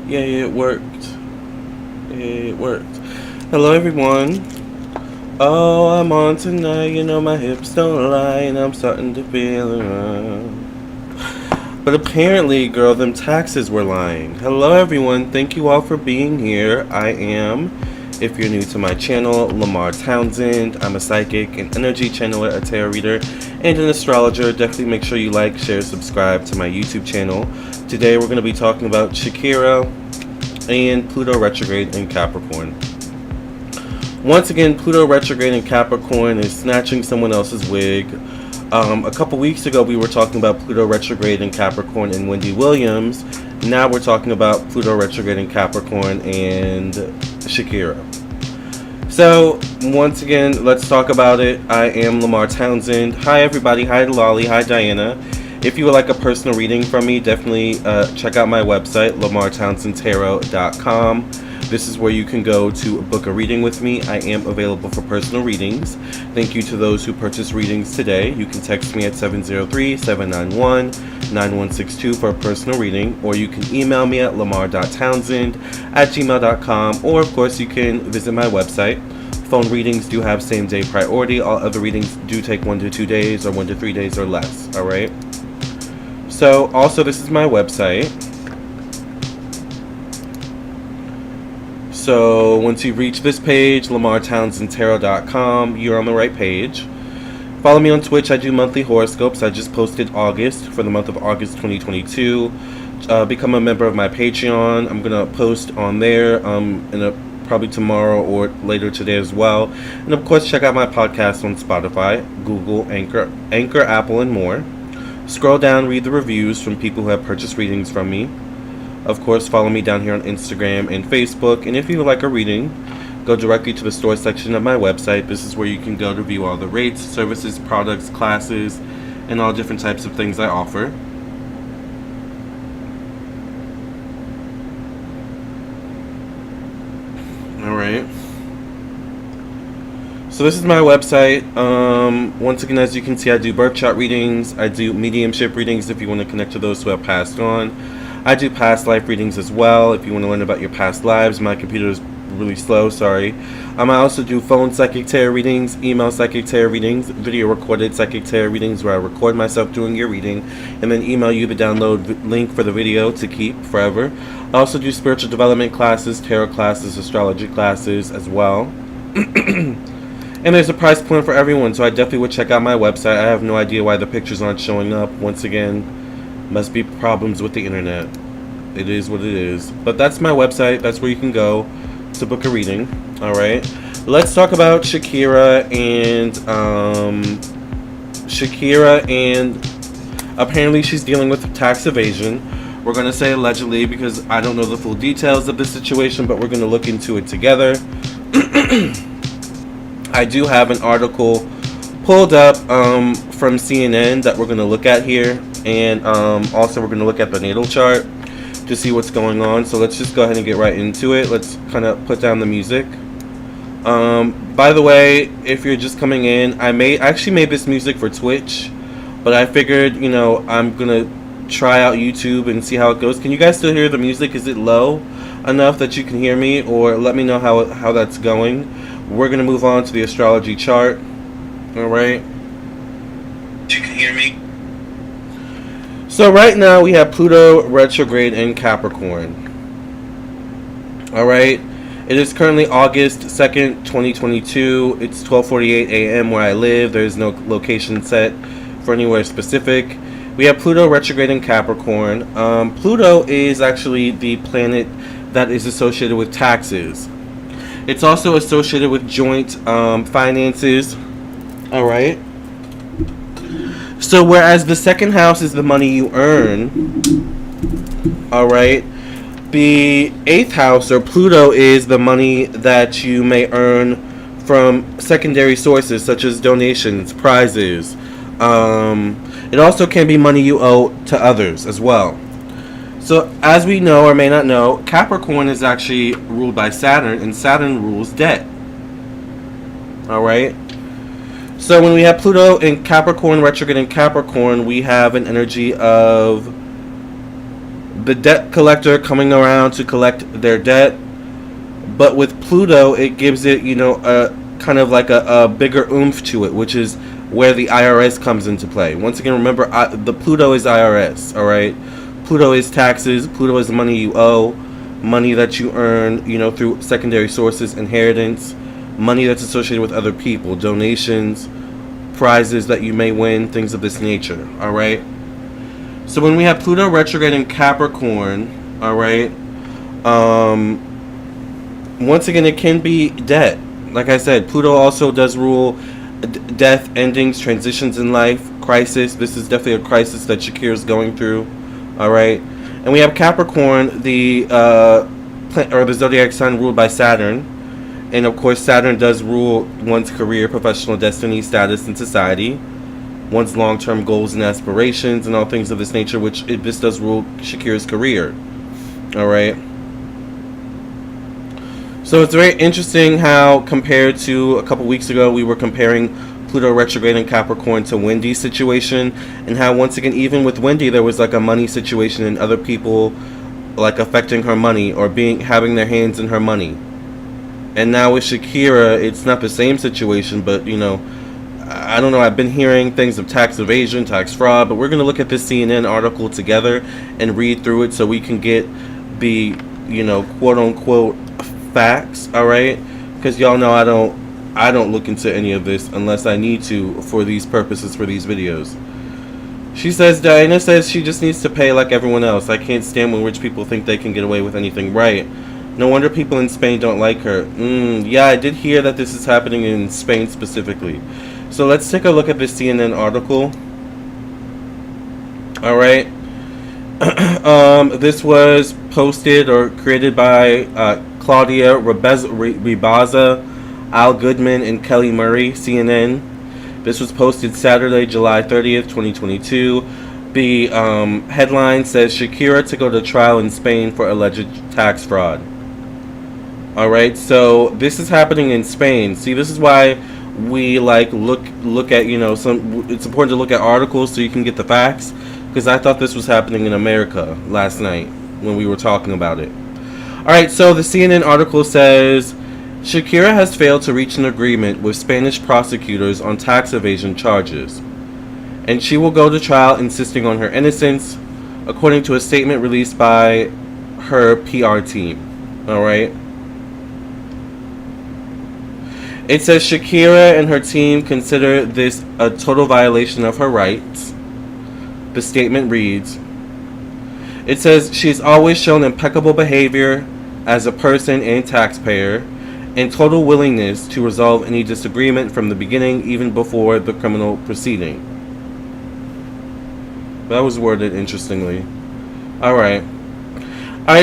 Yay, it worked. Yay, it worked. Hello, everyone. Oh, I'm on tonight. You know my hips don't lie, and I'm starting to feel around. But apparently, girl, them taxes were lying. Hello, everyone. Thank you all for being here. I am, if you're new to my channel, Lamarr Townsend. I'm a psychic, an energy channeler, a tarot reader, and an astrologer. Definitely make sure you like, share, subscribe to my YouTube channel. Today, we're going to be talking about Shakira and Pluto Retrograde in Capricorn. Once again, Pluto Retrograde in Capricorn is snatching someone else's wig. A couple weeks ago, we were talking about Pluto Retrograde in Capricorn and Wendy Williams. Now we're talking about Pluto Retrograde in Capricorn and Shakira. So, once again, let's talk about it. I am Lamarr Townsend. Hi, everybody. Hi, Lolly. Hi, Diana. If you would like a personal reading from me, definitely check out my website, lamarrtownsendtarot.com. This is where you can go to book a reading with me. I am available for personal readings. Thank you to those who purchased readings today. You can text me at 703-791-9162 for a personal reading, or you can email me at lamarr.townsend@gmail.com, or of course you can visit my website. Phone readings do have same day priority. All other readings do take 1 to 2 days or 1 to 3 days or less. All right. So also, this is my website. So once you reach this page, lamarrtownsendtarot.com, you're on the right page. Follow me on Twitch. I do monthly horoscopes. I just posted August for the month of August 2022. Become a member of my Patreon. I'm going to post on there probably tomorrow or later today as well. And of course, check out my podcast on Spotify, Google, Anchor, Apple, and more. Scroll down, read the reviews from people who have purchased readings from me. Of course, follow me down here on Instagram and Facebook. And if you would like a reading, go directly to the store section of my website. This is where you can go to view all the rates, services, products, classes, and all different types of things I offer. Alright. So this is my website. Once again, as you can see, I do birth chart readings. I do mediumship readings if you want to connect to those who have passed on. I do past life readings as well if you want to learn about your past lives. My computer is really slow, sorry. I also do phone psychic tarot readings, email psychic tarot readings, video recorded psychic tarot readings where I record myself doing your reading and then email you the download link for the video to keep forever. I also do spiritual development classes, tarot classes, astrology classes as well. And there's a price point for everyone, so I definitely would check out my website. I have no idea why the pictures aren't showing up. Once again, must be problems with the internet. It is what it is. But that's my website. That's where you can go to book a reading. Alright. Let's talk about Shakira and apparently she's dealing with tax evasion. We're going to say allegedly because I don't know the full details of the situation, but we're going to look into it together. I do have an article pulled up from CNN that we're going to look at here. And also we're going to look at the natal chart to see what's going on. So let's just go ahead and get right into it. Let's kind of put down the music. By the way, if you're just coming in, I actually made this music for Twitch, but I figured, you know, I'm going to try out YouTube and see how it goes. Can you guys still hear the music? Is it low enough that you can hear me? Or let me know how that's going. We're going to move on to the astrology chart. Alright. You can hear me? So right now we have Pluto retrograde in Capricorn. Alright. It is currently August 2nd, 2022. It's 12:48 a.m. where I live. There is no location set for anywhere specific. We have Pluto retrograde in Capricorn. Pluto is actually the planet that is associated with taxes. It's also associated with joint finances. Alright. So whereas the second house is the money you earn, alright, the 8th house, or Pluto, is the money that you may earn from secondary sources such as donations, prizes. It also can be money you owe to others as well. So as we know or may not know, Capricorn is actually ruled by Saturn, and Saturn rules debt. Alright? So when we have Pluto in Capricorn, retrograde in Capricorn, we have an energy of the debt collector coming around to collect their debt. But with Pluto, it gives it, a kind of like a bigger oomph to it, which is where the IRS comes into play. Once again, remember, the Pluto is IRS, all right? Pluto is taxes. Pluto is money you owe, money that you earn, through secondary sources, inheritance, money that's associated with other people, donations, prizes that you may win, things of this nature, all right? So when we have Pluto retrograde in Capricorn, all right, once again, it can be debt. Like I said, Pluto also does rule death, endings, transitions in life, crisis. This is definitely a crisis that Shakira is going through. All right, and we have Capricorn, the zodiac sign ruled by Saturn, and of course, Saturn does rule one's career, professional destiny, status in society, one's long-term goals and aspirations, and all things of this nature. Which this does rule Shakira's career. All right. So it's very interesting how, compared to a couple weeks ago, we were comparing Pluto retrograde in Capricorn to Wendy's situation, and how once again, even with Wendy, there was like a money situation and other people like affecting her money or having their hands in her money. And now with Shakira, it's not the same situation, but I don't know. I've been hearing things of tax evasion, tax fraud, but we're going to look at this CNN article together and read through it so we can get the quote unquote facts, all right? Because y'all know I don't look into any of this unless I need to for these purposes, for these videos. Diana says she just needs to pay like everyone else. I can't stand when rich people think they can get away with anything. Right. No wonder people in Spain don't like her. Yeah, I did hear that this is happening in Spain specifically. So let's take a look at this CNN article. All right. This was posted or created by Claudia Rebaza, Al Goodman, and Kelly Murray, CNN. This was posted Saturday, July 30th, 2022. The headline says, Shakira to go to trial in Spain for alleged tax fraud. Alright, so this is happening in Spain. See, this is why we look at, it's important to look at articles so you can get the facts. Because I thought this was happening in America last night when we were talking about it. Alright, so the CNN article says, Shakira has failed to reach an agreement with Spanish prosecutors on tax evasion charges, and she will go to trial insisting on her innocence, according to a statement released by her PR team. Alright? It says Shakira and her team consider this a total violation of her rights. The statement reads, it says she's always shown impeccable behavior as a person and taxpayer, and total willingness to resolve any disagreement from the beginning, even before the criminal proceeding. That was worded interestingly. Alright,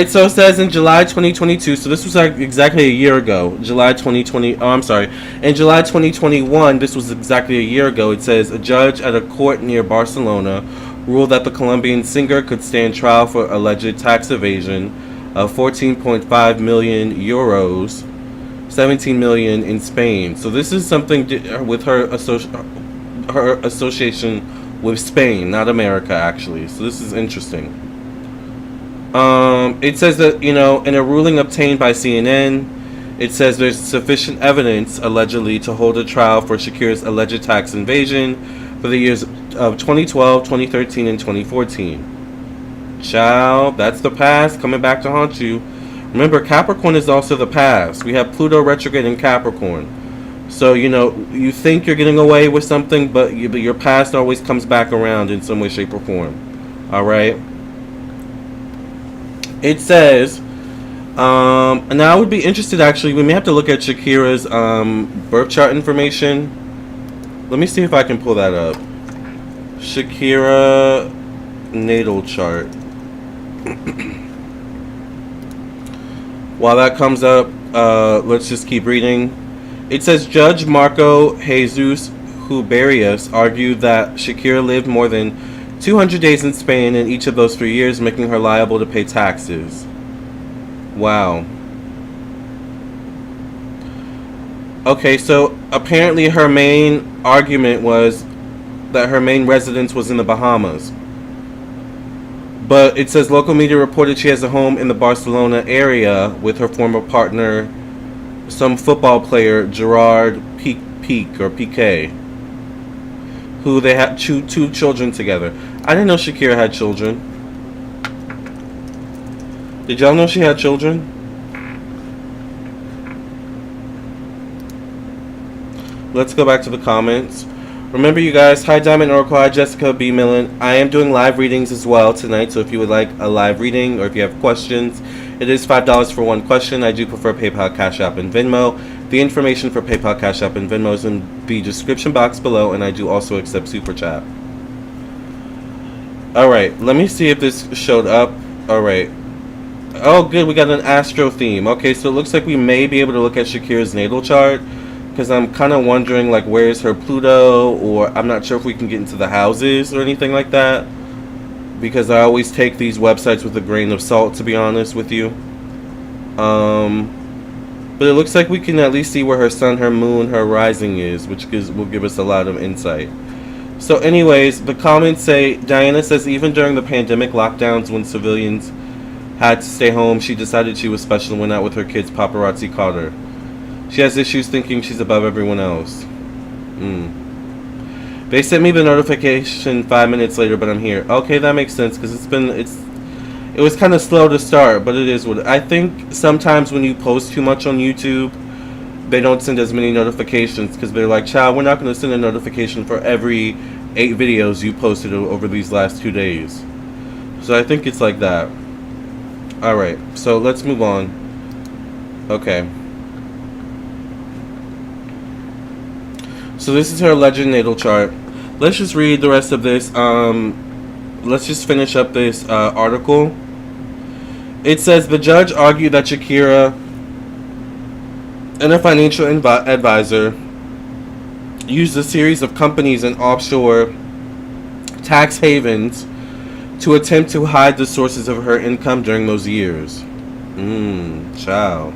so it says in July 2022, so this was exactly a year ago, in July 2021, this was exactly a year ago, it says a judge at a court near Barcelona ruled that the Colombian singer could stand trial for alleged tax evasion of 14.5 million euros, 17 million in Spain. So this is something with her association with Spain, not America, actually. So this is interesting. It says that, in a ruling obtained by CNN, it says there's sufficient evidence, allegedly, to hold a trial for Shakira's alleged tax evasion for the years of 2012, 2013, and 2014. Child, that's the past coming back to haunt you. Remember, Capricorn is also the past. We have Pluto retrograde in Capricorn. So, you think you're getting away with something, but your past always comes back around in some way, shape, or form. Alright? It says, now I would be interested, actually, we may have to look at Shakira's birth chart information. Let me see if I can pull that up. Shakira natal chart. While that comes up, let's just keep reading. It says Judge Marco Jesus Huberius argued that Shakira lived more than 200 days in Spain in each of those 3 years, making her liable to pay taxes. Wow. Okay, so apparently her main argument was that her main residence was in the Bahamas. But it says local media reported she has a home in the Barcelona area with her former partner, some football player Gerard Piqué, who they had two children together. I didn't know Shakira had children. Did y'all know she had children? Let's go back to the comments. Remember, you guys, hi Diamond Oracle, hi Jessica B. Millen. I am doing live readings as well tonight, so if you would like a live reading or if you have questions, it is $5 for one question. I do prefer PayPal, Cash App, and Venmo. The information for PayPal, Cash App, and Venmo is in the description box below, and I do also accept Super Chat. Alright, let me see if this showed up. Alright. Oh, good, we got an astro theme. Okay, so it looks like we may be able to look at Shakira's natal chart, because I'm kind of wondering, like, where is her Pluto, or I'm not sure if we can get into the houses or anything like that, because I always take these websites with a grain of salt, to be honest with you. But it looks like we can at least see where her sun, her moon, her rising is, which will give us a lot of insight. So anyways, the comments say, Diana says even during the pandemic lockdowns when civilians had to stay home, she decided she was special and went out with her kids. Paparazzi caught her. She has issues thinking she's above everyone else. They sent me the notification 5 minutes later, but I'm here. Okay, that makes sense, because it was kind of slow to start, but it is what I think. Sometimes when you post too much on YouTube, they don't send as many notifications, because they're like, child, we're not going to send a notification for every 8 videos you posted over these last 2 days. So I think it's like that. Alright, so let's move on. Okay. So this is her legend natal chart. Let's just read the rest of this. Let's just finish up this article. It says the judge argued that Shakira and a financial advisor used a series of companies in offshore tax havens to attempt to hide the sources of her income during those years. Child.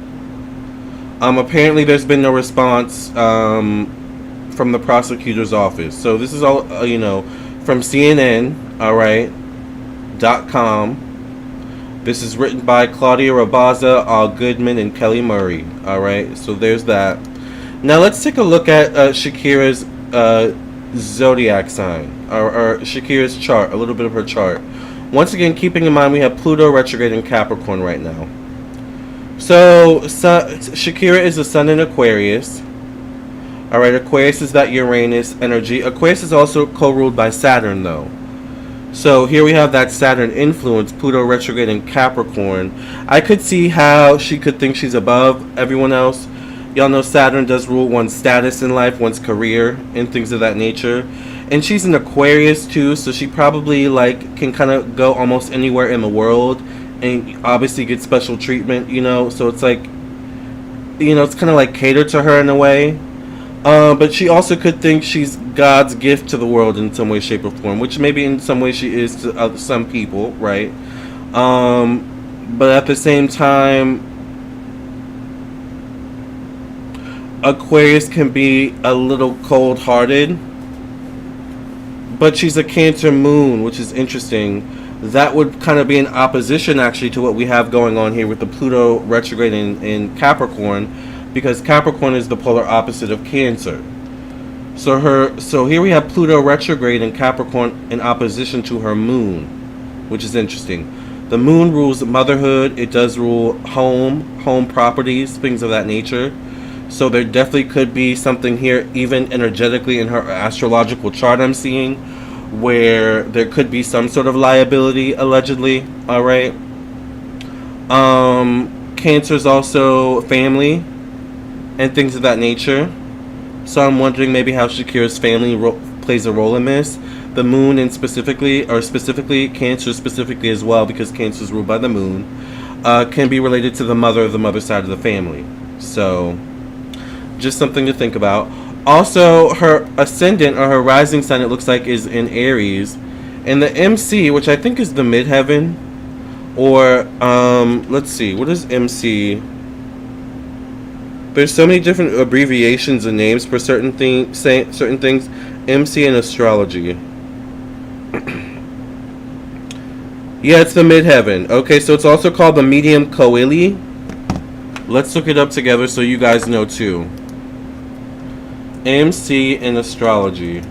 Apparently there's been no response from the prosecutor's office. So this is all, from CNN, alright, .com. This is written by Claudia Rabaza, Al Goodman, and Kelly Murray, alright, so there's that. Now let's take a look at Shakira's zodiac sign, or Shakira's chart, a little bit of her chart. Once again, keeping in mind we have Pluto retrograde in Capricorn right now. So Shakira is the sun in Aquarius. Alright, Aquarius is that Uranus energy. Aquarius is also co-ruled by Saturn, though. So here we have that Saturn influence, Pluto retrograde in Capricorn. I could see how she could think she's above everyone else. Y'all know Saturn does rule one's status in life, one's career, and things of that nature. And she's an Aquarius, too, so she probably, can kind of go almost anywhere in the world and obviously get special treatment, So it's like, it's kind of like catered to her in a way. But she also could think she's God's gift to the world in some way, shape, or form, which maybe in some way she is to some people, right? But at the same time, Aquarius can be a little cold-hearted, but she's a Cancer moon, which is interesting. That would kind of be in opposition, actually, to what we have going on here with the Pluto retrograde in Capricorn, because Capricorn is the polar opposite of Cancer. So here we have Pluto retrograde in Capricorn in opposition to her moon, which is interesting. The moon rules motherhood. It does rule home properties, things of that nature. So there definitely could be something here, even energetically in her astrological chart I'm seeing, where there could be some sort of liability, allegedly. Alright. Cancer is also family and things of that nature. So I'm wondering maybe how Shakira's family plays a role in this. The moon, and specifically Cancer specifically as well, because Cancer is ruled by the moon, can be related to the mother side of the family. So just something to think about. Also, her ascendant or her rising sign, it looks like, is in Aries, and the MC, which I think is the midheaven, or let's see, what is MC? There's so many different abbreviations and names for certain things. MC and astrology. Yeah, it's the midheaven. Okay, so it's also called the medium coeli. Let's look it up together so you guys know too. MC in astrology.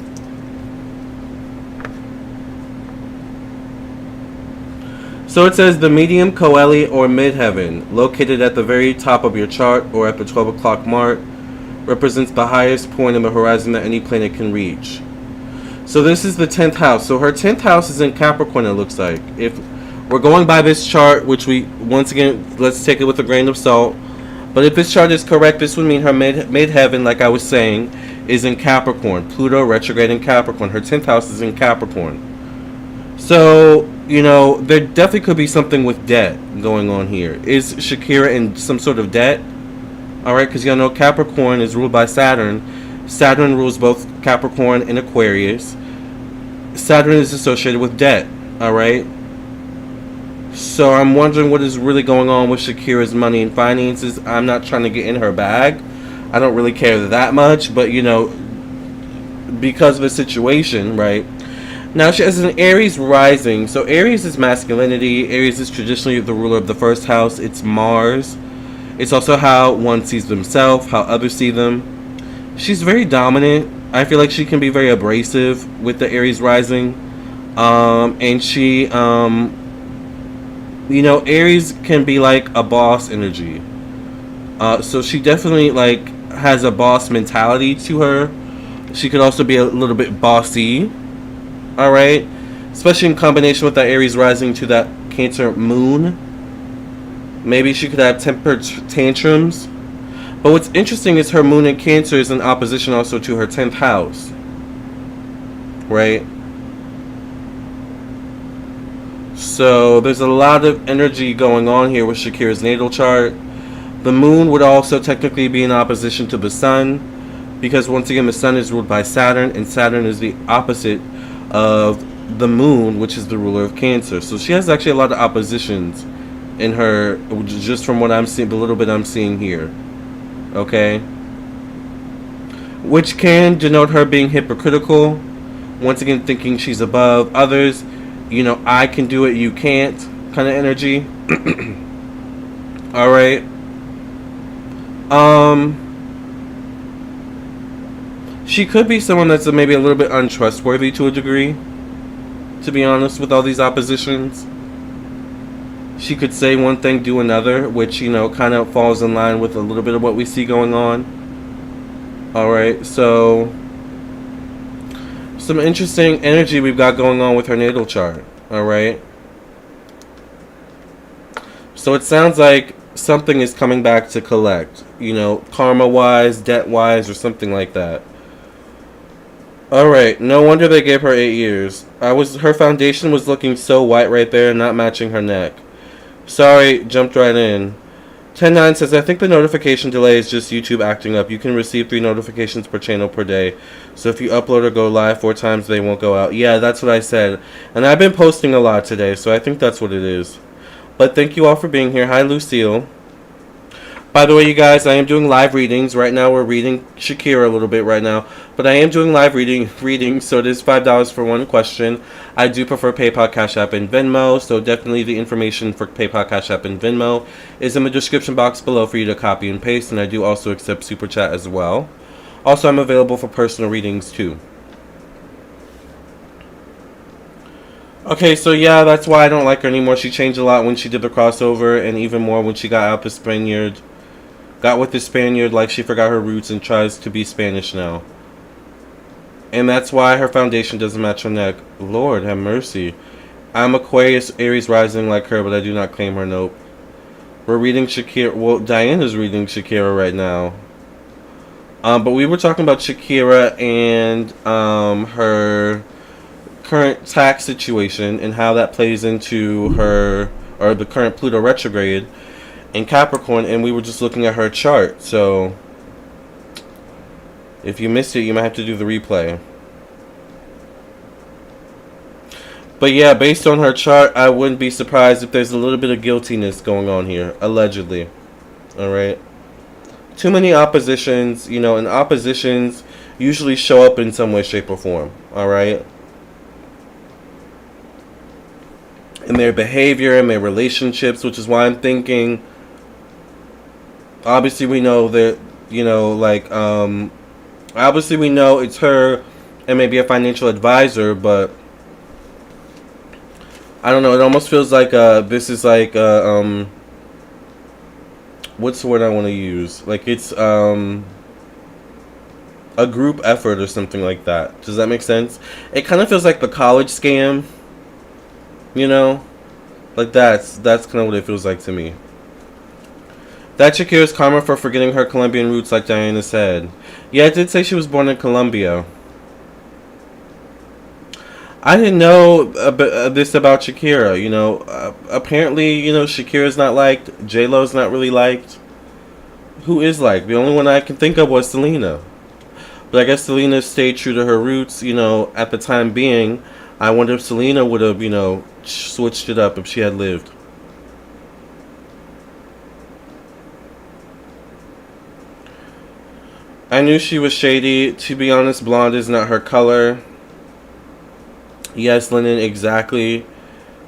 So it says the medium coeli or midheaven, located at the very top of your chart or at the 12 o'clock mark, represents the highest point in the horizon that any planet can reach. So this is the 10th house. So her 10th house is in Capricorn, it looks like. If we're going by this chart, which we, once again, let's take it with a grain of salt. But if this chart is correct, this would mean her midheaven, like I was saying, is in Capricorn. Pluto retrograde in Capricorn. Her 10th house is in Capricorn. So, you know, there definitely could be something with debt going on here. Is Shakira in some sort of debt? Alright, because y'all know Capricorn is ruled by Saturn. Saturn rules both Capricorn and Aquarius. Saturn is associated with debt. Alright? So I'm wondering what is really going on with Shakira's money and finances. I'm not trying to get in her bag. I don't really care that much, but you know, because of the situation, right? Now she has an Aries rising. So Aries is masculinity. Aries is traditionally the ruler of the first house. It's Mars. It's also how one sees themselves, how others see them. She's very dominant. I feel like she can be very abrasive with the Aries rising. And she, you know, Aries can be like a boss energy. So she definitely like has a boss mentality to her. She could also be a little bit bossy. Alright? Especially in combination with that Aries rising to that Cancer moon. Maybe she could have temper tantrums. But what's interesting is her moon in Cancer is in opposition also to her 10th house. Right? So there's a lot of energy going on here with Shakira's natal chart. The moon would also technically be in opposition to the sun, because once again the sun is ruled by Saturn, and Saturn is the opposite of the moon, which is the ruler of Cancer. So she has actually a lot of oppositions in her, just from what I'm seeing, the little bit I'm seeing here. Okay? Which can denote her being hypocritical, once again thinking she's above others. You know, I can do it, you can't kind of energy. Alright. She could be someone that's maybe a little bit untrustworthy to a degree, to be honest, with all these oppositions. She could say one thing, do another, which, you know, kind of falls in line with a little bit of what we see going on. Alright, so some interesting energy we've got going on with her natal chart. Alright. So it sounds like something is coming back to collect. You know, karma-wise, debt-wise, or something like that. Alright, no wonder they gave her 8 years. Her foundation was looking so white right there, not matching her neck. Sorry, jumped right in. 10-9 says, I think the notification delay is just YouTube acting up. You can receive 3 notifications per channel per day. So if you upload or go live 4 times, they won't go out. Yeah, that's what I said. And I've been posting a lot today, so I think that's what it is. But thank you all for being here. Hi, Lucille. By the way, you guys, I am doing live readings. Right now, we're reading Shakira a little bit right now. But I am doing live readings, so it is $5 for one question. I do prefer PayPal, Cash App, and Venmo. So definitely the information for PayPal, Cash App, and Venmo is in the description box below for you to copy and paste. And I do also accept Super Chat as well. Also, I'm available for personal readings too. Okay, so yeah, that's why I don't like her anymore. She changed a lot when she did the crossover, and even more when she got out the Spaniard. Got with the Spaniard like she forgot her roots and tries to be Spanish now. And that's why her foundation doesn't match her neck. Lord have mercy. I'm Aquarius, Aries rising like her, but I do not claim her. Nope. We're reading Shakira. Well, Diana's reading Shakira right now. But we were talking about Shakira and her current tax situation and how that plays into her, or the current Pluto retrograde in Capricorn, and we were just looking at her chart. So if you missed it, you might have to do the replay. But yeah, based on her chart, I wouldn't be surprised if there's a little bit of guiltiness going on here, allegedly. Alright? Too many oppositions, you know, and oppositions usually show up in some way, shape, or form. Alright? in their behavior and their relationships, which is why I'm thinking, obviously we know that, you know, like, obviously we know it's her and maybe a financial advisor, but I don't know, it almost feels like this is like what's the word I want to use? Like it's a group effort or something like that. Does that make sense? It kind of feels like the college scam, you know? Like that's kind of what it feels like to me. That Shakira's karma for forgetting her Colombian roots, like Diana said. Yeah, it did say she was born in Colombia. I didn't know this about Shakira, you know. Apparently, you know, Shakira's not liked. J-Lo's not really liked. Who is liked? The only one I can think of was Selena. But I guess Selena stayed true to her roots, you know, at the time being. I wonder if Selena would have, you know, switched it up if she had lived. I knew she was shady. To be honest, blonde is not her color. Yes, Lennon, exactly.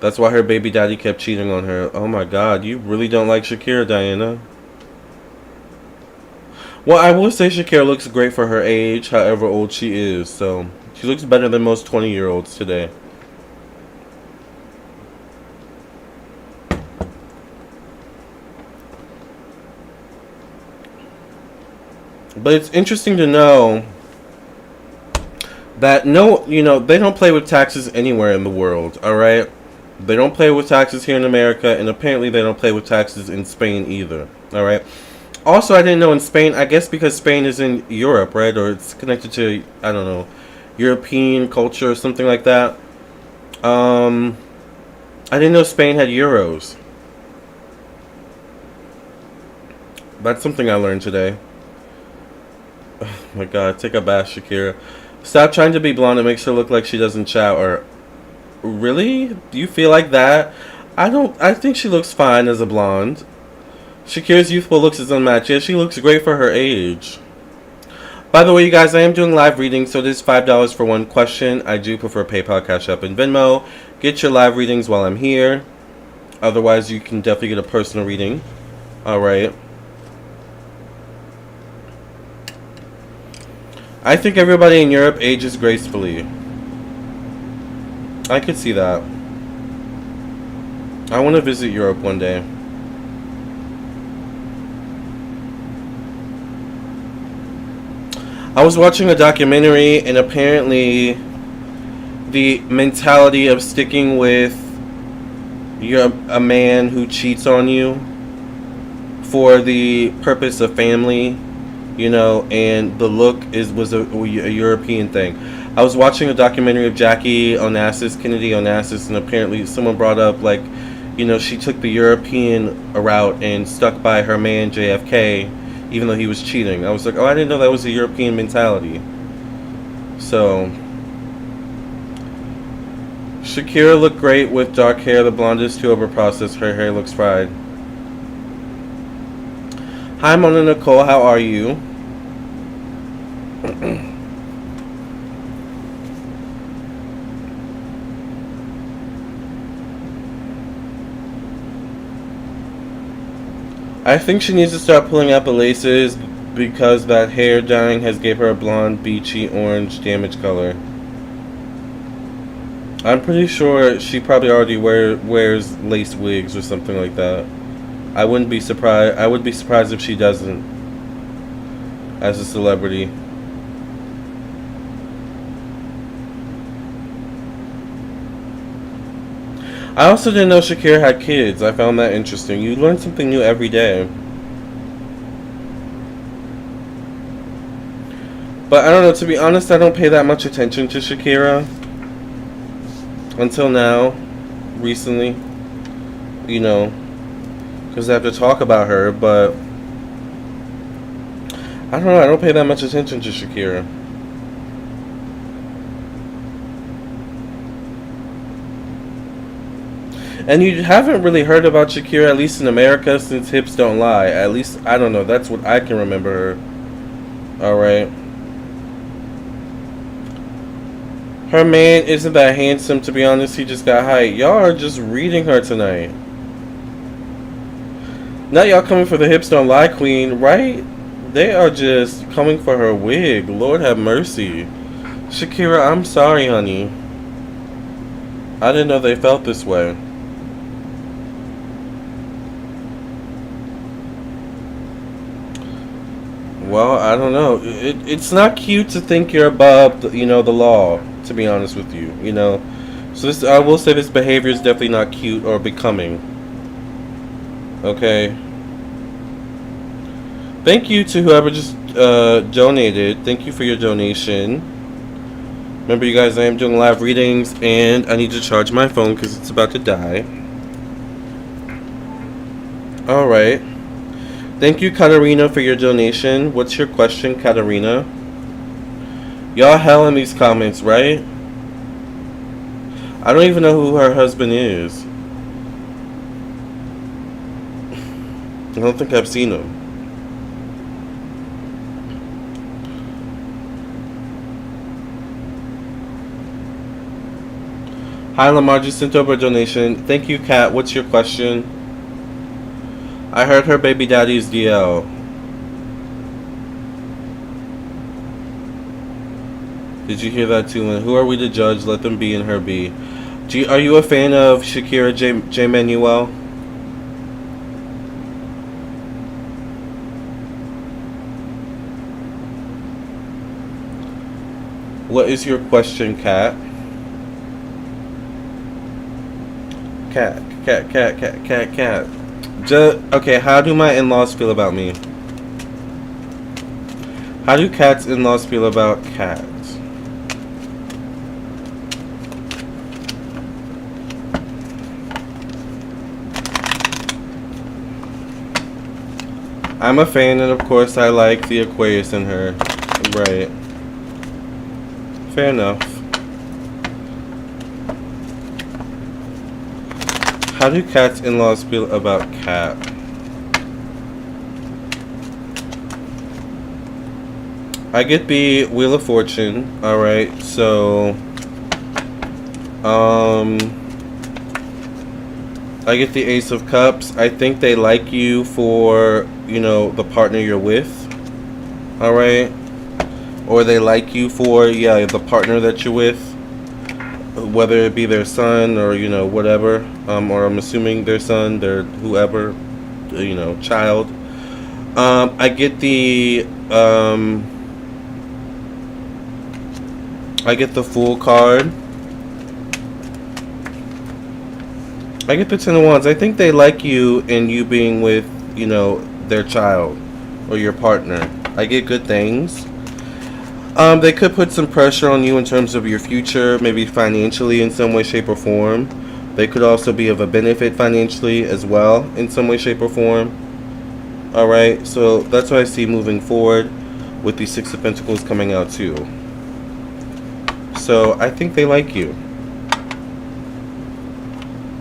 That's why her baby daddy kept cheating on her. Oh my god, you really don't like Shakira, Diana. Well, I will say Shakira looks great for her age, however old she is. So, she looks better than most 20-year-olds today. But it's interesting to know that no, you know, they don't play with taxes anywhere in the world, alright? They don't play with taxes here in America, and apparently they don't play with taxes in Spain either, alright? Also, I didn't know in Spain, I guess because Spain is in Europe, right? Or it's connected to, I don't know, European culture or something like that. I didn't know Spain had euros. That's something I learned today. Oh my god, take a bath, Shakira. Stop trying to be blonde. It makes her look like she doesn't shower. Really? Do you feel like that? I think she looks fine as a blonde. Shakira's youthful looks is unmatched. Yeah, she looks great for her age. By the way, you guys, I am doing live readings, so it is $5 for one question. I do prefer PayPal, Cash App, and Venmo. Get your live readings while I'm here. Otherwise, you can definitely get a personal reading. Alright. I think everybody in Europe ages gracefully. I could see that. I want to visit Europe one day. I was watching a documentary, and apparently the mentality of sticking with a man who cheats on you for the purpose of family, you know, and the look was a European thing. I was watching a documentary of Kennedy Onassis, and apparently someone brought up, like, you know, she took the European route and stuck by her man JFK, even though he was cheating. I was like, oh, I didn't know that was a European mentality. So, Shakira looked great with dark hair. The blonde is too overprocessed. Her hair looks fried. Hi, Mona Nicole. How are you? I think she needs to start pulling out the laces because that hair dyeing has gave her a blonde, beachy, orange, damaged color. I'm pretty sure she probably already wears lace wigs or something like that. I wouldn't be surprised. I would be surprised if she doesn't, as a celebrity. I also didn't know Shakira had kids. I found that interesting. You learn something new every day. But I don't know, to be honest, I don't pay that much attention to Shakira. Until now. Recently. You know. Because I have to talk about her, but I don't know, I don't pay that much attention to Shakira. And you haven't really heard about Shakira, at least in America, since Hips Don't Lie. At least, I don't know, that's what I can remember her. Alright. Her man isn't that handsome, to be honest. He just got height. Y'all are just reading her tonight. Not y'all coming for the hips don't lie queen, right? They are just coming for her wig. Lord have mercy. Shakira, I'm sorry, honey. I didn't know they felt this way. Well, I don't know. It's not cute to think you're above, the law, to be honest with you, So this, I will say this behavior is definitely not cute or becoming. Okay. Thank you to whoever just donated. Thank you for your donation. Remember, you guys, I am doing live readings, and I need to charge my phone because it's about to die. Alright. Thank you, Katarina, for your donation. What's your question, Katarina? Y'all hell in these comments, right? I don't even know who her husband is. I don't think I've seen him. Hi, Lamarr, just sent over a donation. Thank you, Kat. What's your question? I heard her baby daddy's DL. Did you hear that too? And who are we to judge? Let them be and her be. Are you a fan of Shakira J. Manuel? What is your question, Kat? Cat. Okay, how do my in-laws feel about me? How do Kat's in-laws feel about cats? I'm a fan, and of course I like the Aquarius in her. Right. Fair enough. How do Kat's in-laws feel about Kat? I get the Wheel of Fortune. Alright, so I get the Ace of Cups. I think they like you for, the partner you're with. Alright? Or they like you for, the partner that you're with. Whether it be their son or, whatever. Or I'm assuming their son, their whoever, child. I get the Fool card. I get the Ten of Wands. I think they like you and you being with, their child or your partner. I get good things. They could put some pressure on you in terms of your future, maybe financially in some way, shape, or form. They could also be of a benefit financially as well in some way, shape, or form. Alright, so that's what I see moving forward with the Six of Pentacles coming out too. So I think they like you.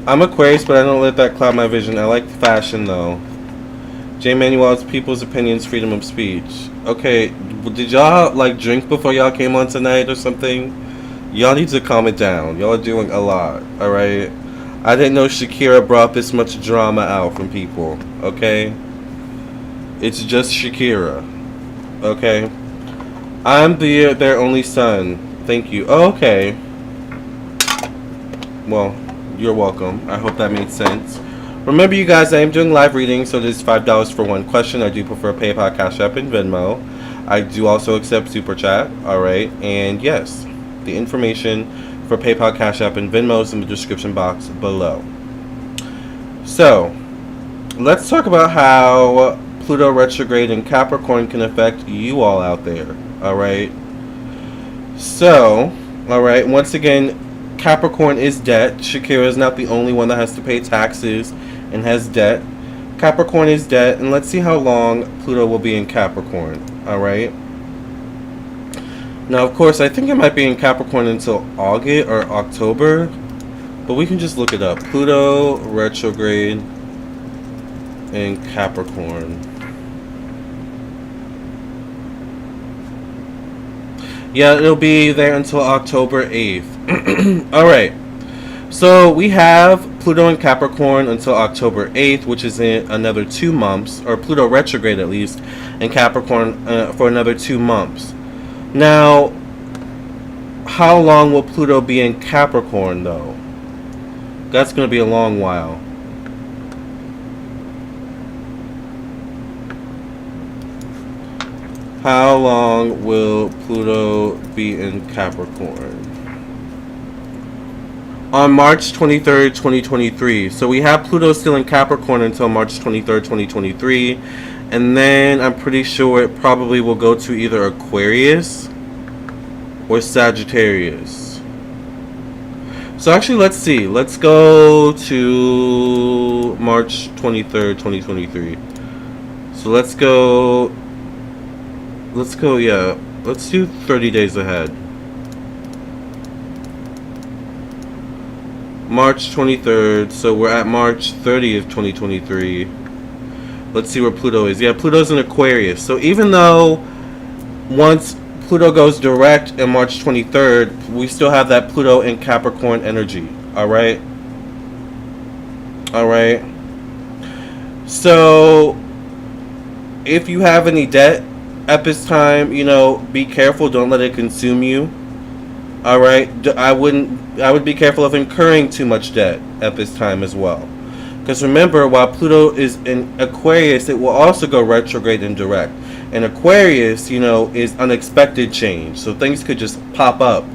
I'm Aquarius, but I don't let that cloud my vision. I like fashion though. J. Manuel's people's opinions, freedom of speech. Okay, did y'all drink before y'all came on tonight or something? Y'all need to calm it down. Y'all are doing a lot, alright? I didn't know Shakira brought this much drama out from people, okay? It's just Shakira, okay? I'm their only son. Thank you. Oh, okay. Well, you're welcome. I hope that made sense. Remember, you guys, I am doing live readings, so this is $5 for one question. I do prefer PayPal, Cash App, and Venmo. I do also accept Super Chat, alright? And yes, the information for PayPal, Cash App, and Venmo is in the description box below. So, let's talk about how Pluto Retrograde in Capricorn can affect you all out there, alright? So, alright, once again, Capricorn is debt. Shakira is not the only one that has to pay taxes and has debt. Capricorn is debt, and let's see how long Pluto will be in Capricorn, alright? Now, of course, I think it might be in Capricorn until August or October, but we can just look it up. Pluto Retrograde in Capricorn. Yeah, it'll be there until October 8th. Alright. So we have Pluto in Capricorn until October 8th, which is in another 2 months, or Pluto retrograde at least, in Capricorn for another 2 months. Now, how long will Pluto be in Capricorn, though? That's going to be a long while. How long will Pluto be in Capricorn? On March 23rd, 2023. So we have Pluto still in Capricorn until March 23rd, 2023. And then I'm pretty sure it probably will go to either Aquarius or Sagittarius. So actually, let's see. Let's go to March 23rd, 2023. So let's go, yeah. Let's do 30 days ahead. March 23rd, so we're at March 30th, 2023. Let's see where Pluto is. Yeah, Pluto's in Aquarius. So even though once Pluto goes direct in March 23rd, we still have that Pluto in Capricorn energy. Alright? Alright? So, if you have any debt at this time, you know, be careful. Don't let it consume you. Alright? I would be careful of incurring too much debt at this time as well. Because remember, while Pluto is in Aquarius, it will also go retrograde and direct. And Aquarius, you know, is unexpected change. So things could just pop up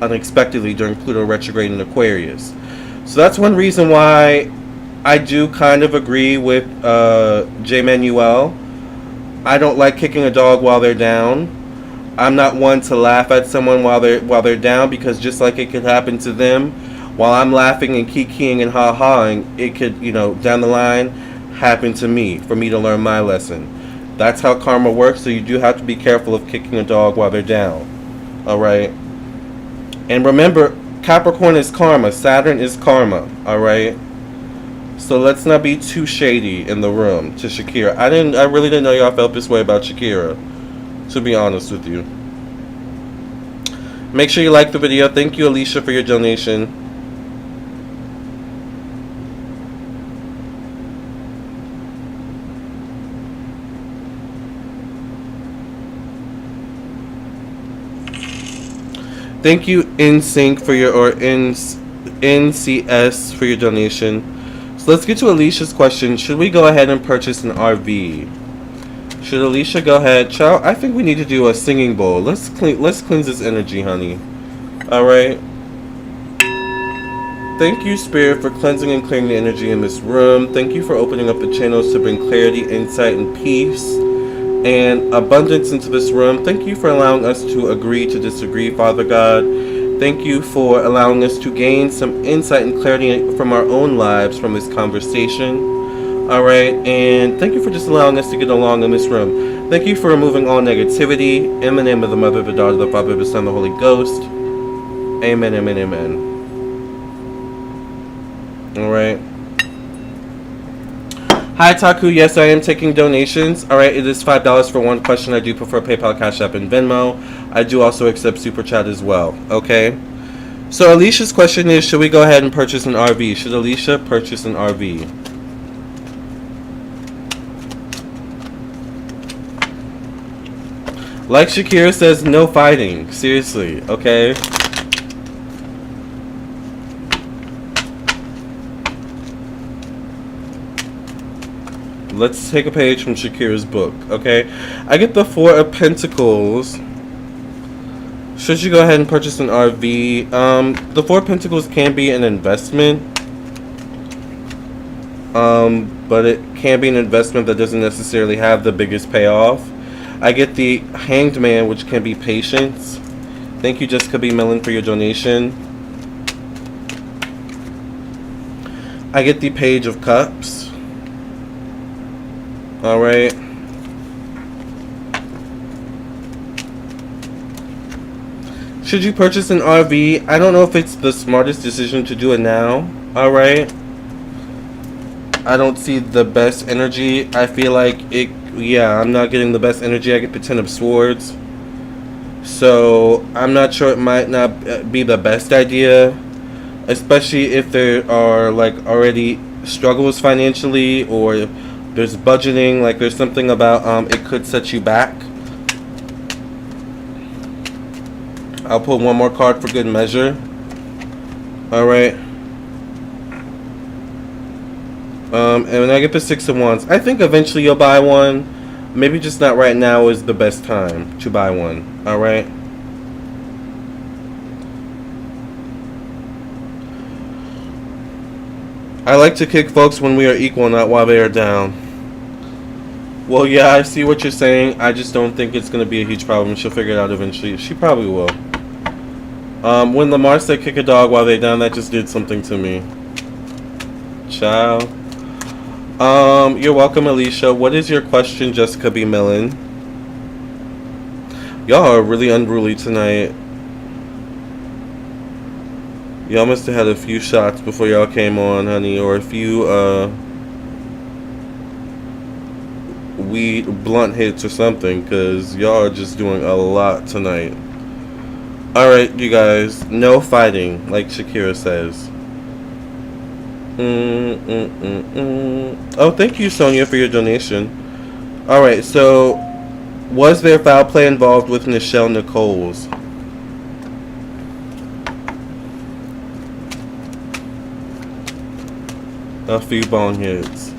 unexpectedly during Pluto retrograde in Aquarius. So that's one reason why I do kind of agree with J. Manuel. I don't like kicking a dog while they're down. I'm not one to laugh at someone while they're down, because just like it could happen to them, while I'm laughing and kikiing and ha-haing, it could, you know, down the line happen to me, for me to learn my lesson. That's how karma works, so you do have to be careful of kicking a dog while they're down. Alright? And remember, Capricorn is karma. Saturn is karma. Alright? So let's not be too shady in the room to Shakira. I really didn't know y'all felt this way about Shakira, to be honest with you. Make sure you like the video. Thank you, Alicia, for your donation. Thank you, NSYNC, for your, or NCS, for your donation. So let's get to Alicia's question. Should we go ahead and purchase an RV? Should Alicia go ahead? Child, I think we need to do a singing bowl. Let's cleanse this energy, honey. Alright? Thank you, Spirit, for cleansing and clearing the energy in this room. Thank you for opening up the channels to bring clarity, insight, and peace and abundance into this room. Thank you for allowing us to agree to disagree, Father God. Thank you for allowing us to gain some insight and clarity from our own lives from this conversation. Alright, and thank you for just allowing us to get along in this room. Thank you for removing all negativity. In the name of the Mother, the Daughter, the Father, the Son, the Holy Ghost. Amen, amen, amen. Alright. Hi, Taku. Yes, I am taking donations. Alright, it is $5 for one question. I do prefer PayPal, Cash App, and Venmo. I do also accept Super Chat as well. Okay? So, Alicia's question is, should we go ahead and purchase an RV? Should Alicia purchase an RV? Like Shakira says, no fighting. Seriously, okay? Let's take a page from Shakira's book, okay? I get the Four of Pentacles. Should you go ahead and purchase an RV? The Four of Pentacles can be an investment. But it can be an investment that doesn't necessarily have the biggest payoff. I get the Hanged Man, which can be patience. Thank you, Jessica B. Mellon, for your donation. I get the Page of Cups. Alright. Should you purchase an RV? I don't know if it's the smartest decision to do it now. Alright. I don't see the best energy. I feel like it, yeah, I'm not getting the best energy. I get the Ten of Swords. So I'm not sure, it might not be the best idea, especially if there are like already struggles financially, or there's budgeting, like there's something about it could set you back. I'll pull one more card for good measure. All right. And when I get the Six of Wands, I think eventually you'll buy one. Maybe just not right now is the best time to buy one. All right. I like to kick folks when we are equal, not while they are down. Well, yeah, I see what you're saying. I just don't think it's going to be a huge problem. She'll figure it out eventually. She probably will. When Lamarr said kick a dog while they're down, that just did something to me. Ciao. You're welcome, Alicia. What is your question, Jessica B. Millen? Y'all are really unruly tonight. Y'all must have had a few shots before y'all came on, honey, or a few, weed blunt hits or something, because y'all are just doing a lot tonight. Alright, you guys, no fighting, like Shakira says. Oh, thank you, Sonia, for your donation. Alright, so was there foul play involved with Nichelle Nichols? A few bong hits.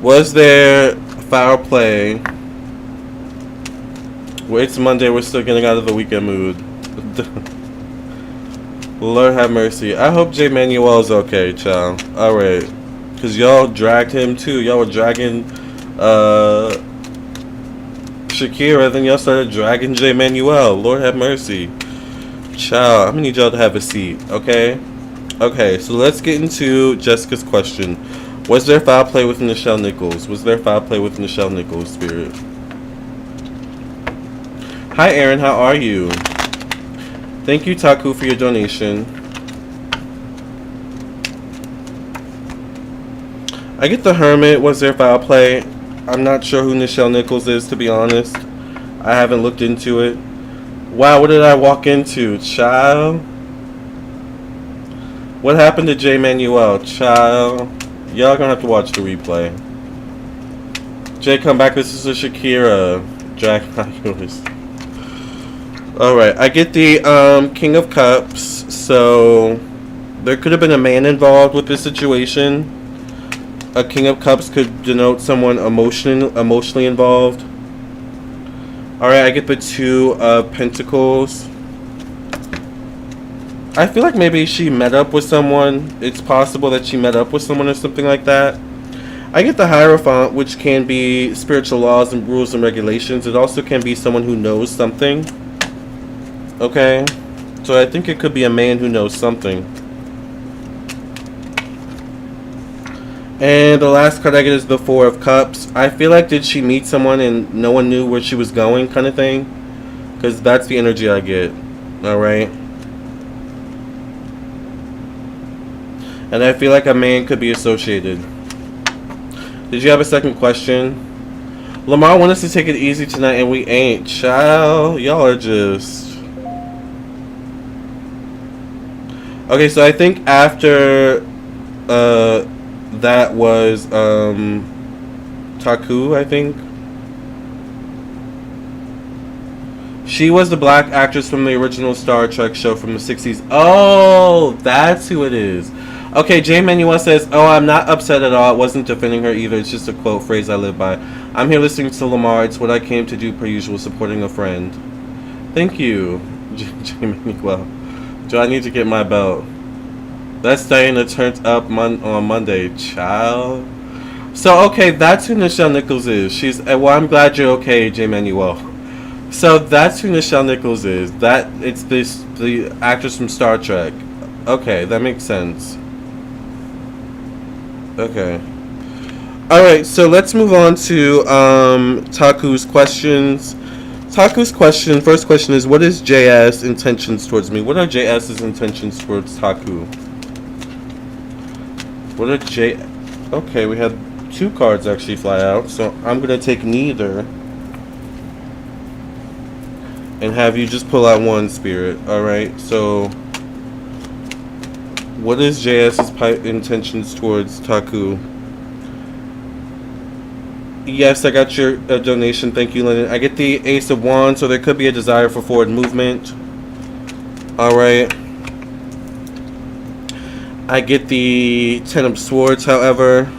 Was there foul play? Well, it's Monday, we're still getting out of the weekend mood. Lord have mercy. I hope J. Manuel's okay, child. Alright. Because y'all dragged him too. Y'all were dragging Shakira, then y'all started dragging J. Manuel. Lord have mercy. Child, I'm gonna need y'all to have a seat, okay? Okay, so let's get into Jessica's question. Was there foul play with Nichelle Nichols? Was there foul play with Nichelle Nichols, Spirit? Hi, Aaron. How are you? Thank you, Taku, for your donation. I get the Hermit. Was there foul play? I'm not sure who Nichelle Nichols is, to be honest. I haven't looked into it. Wow, what did I walk into? Child? What happened to J. Manuel? Child? Y'all gonna have to watch the replay. Jay, come back. This is a Shakira. Jack, not yours. Alright, I get the King of Cups. So there could have been a man involved with this situation. A King of Cups could denote someone emotionally involved. Alright, I get the Two of Pentacles. I feel like maybe she met up with someone. It's possible that she met up with someone or something like that. I get the Hierophant, which can be spiritual laws and rules and regulations. It also can be someone who knows something. Okay? So I think it could be a man who knows something. And the last card I get is the Four of Cups. I feel like, did she meet someone and no one knew where she was going, kind of thing? Because that's the energy I get. Alright? And I feel like a man could be associated. Did you have a second question? Lamarr wanted us to take it easy tonight and we ain't. Child, y'all are just... Okay, so I think after that was Taku, I think. She was the black actress from the original Star Trek show from the 60s. Oh, that's who it is. Okay, J. Manuel says, oh, I'm not upset at all. It wasn't defending her either. It's just a quote phrase I live by. I'm here listening to Lamarr. It's what I came to do per usual, supporting a friend. Thank you, J. Manuel. Do I need to get my belt? That's Diana turned up on Monday. Child. So, okay, that's who Nichelle Nichols is. She's, well, I'm glad you're okay, J. Manuel. So, that's who Nichelle Nichols is. It's the actress from Star Trek. Okay, that makes sense. Okay. Alright, so let's move on to Taku's questions. Taku's question, first question is, what is JS intentions towards me? What are JS's intentions towards Taku? What are Okay, we had two cards actually fly out, so I'm going to take neither. and have you just pull out one, Spirit. Alright, so what is JS's intentions towards Taku? Yes, I got your donation. Thank you, Lennon. I get the Ace of Wands, so there could be a desire for forward movement. Alright. I get the Ten of Swords, however.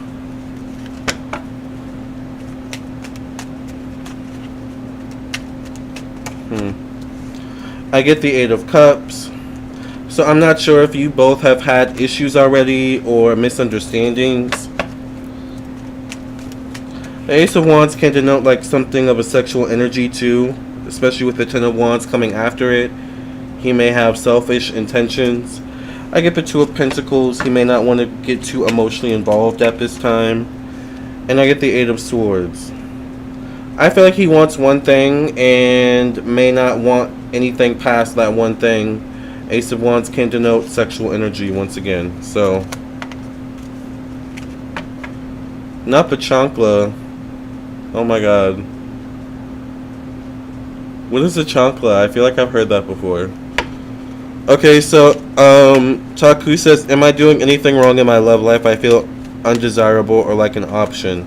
I get the Eight of Cups. So I'm not sure if you both have had issues already or misunderstandings. The Ace of Wands can denote like something of a sexual energy too, especially with the Ten of Wands coming after it. He may have selfish intentions. I get the Two of Pentacles. He may not want to get too emotionally involved at this time. And I get the Eight of Swords. I feel like he wants one thing and may not want anything past that one thing. Ace of Wands can denote sexual energy once again. So, not the chancla. Oh my god. What is a chancla? I feel like I've heard that before. Okay, so, Taku says, am I doing anything wrong in my love life? I feel undesirable or like an option.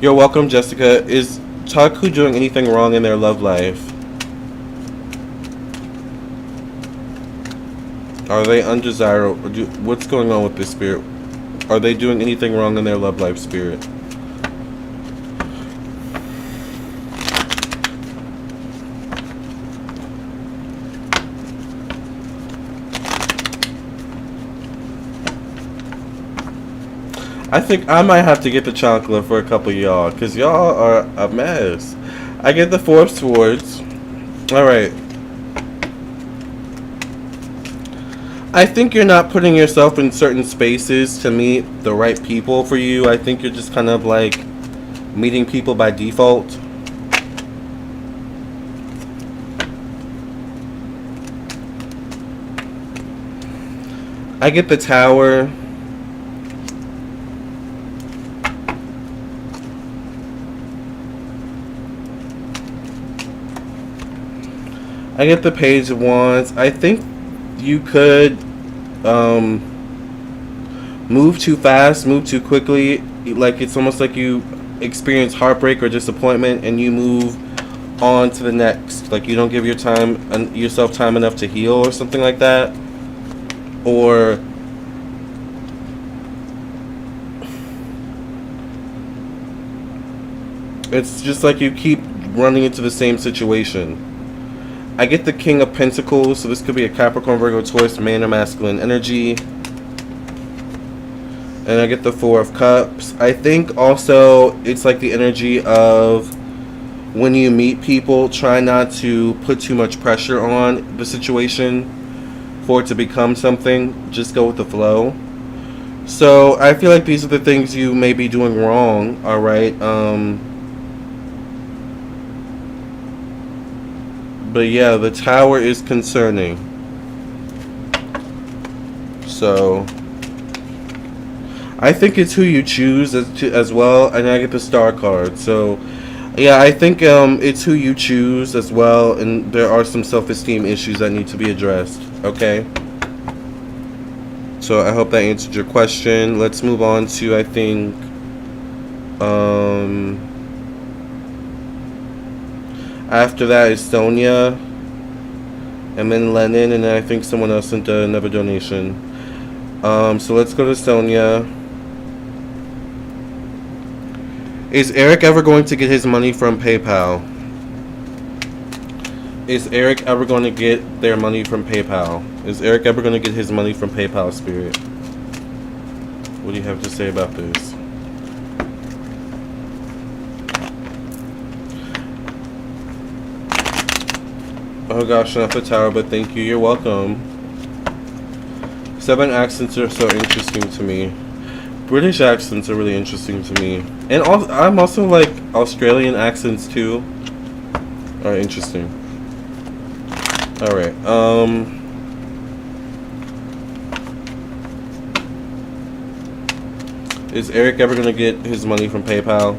You're welcome, Jessica. Is Taku doing anything wrong in their love life? Are they undesirable? What's going on with this, Spirit? Are they doing anything wrong in their love life, Spirit? I think I might have to get the chocolate for a couple of y'all, because y'all are a mess. I get the Four of Swords. Alright. I think you're not putting yourself in certain spaces to meet the right people for you. I think you're just kind of like meeting people by default. I get the Tower. I get the Page of Wands. I think you could move too fast, move too quickly. Like it's almost like you experience heartbreak or disappointment and you move on to the next. Like you don't give yourself time enough to heal or something like that. Or it's just like you keep running into the same situation. I get the King of Pentacles, so this could be a Capricorn, Virgo, Taurus, man or masculine energy. And I get the Four of Cups. I think also it's like the energy of when you meet people, try not to put too much pressure on the situation for it to become something. Just go with the flow. So I feel like these are the things you may be doing wrong, alright? But yeah, the Tower is concerning. So I think it's who you choose as well, and I get the Star card. So yeah, I think it's who you choose as well, and there are some self-esteem issues that need to be addressed. Okay. So I hope that answered your question. Let's move on to I think after that is Sonia, and then Lennon, and then I think someone else sent another donation. So let's go to Sonia. Is Eric ever going to get his money from PayPal? Is Eric ever going to get their money from PayPal? Is Eric ever going to get his money from PayPal, Spirit? What do you have to say about this? Oh gosh, not the Tower, but thank you. You're welcome. 7 accents are so interesting to me. British accents are really interesting to me. And I'm also like Australian accents too. Are interesting. Alright, is Eric ever gonna get his money from PayPal?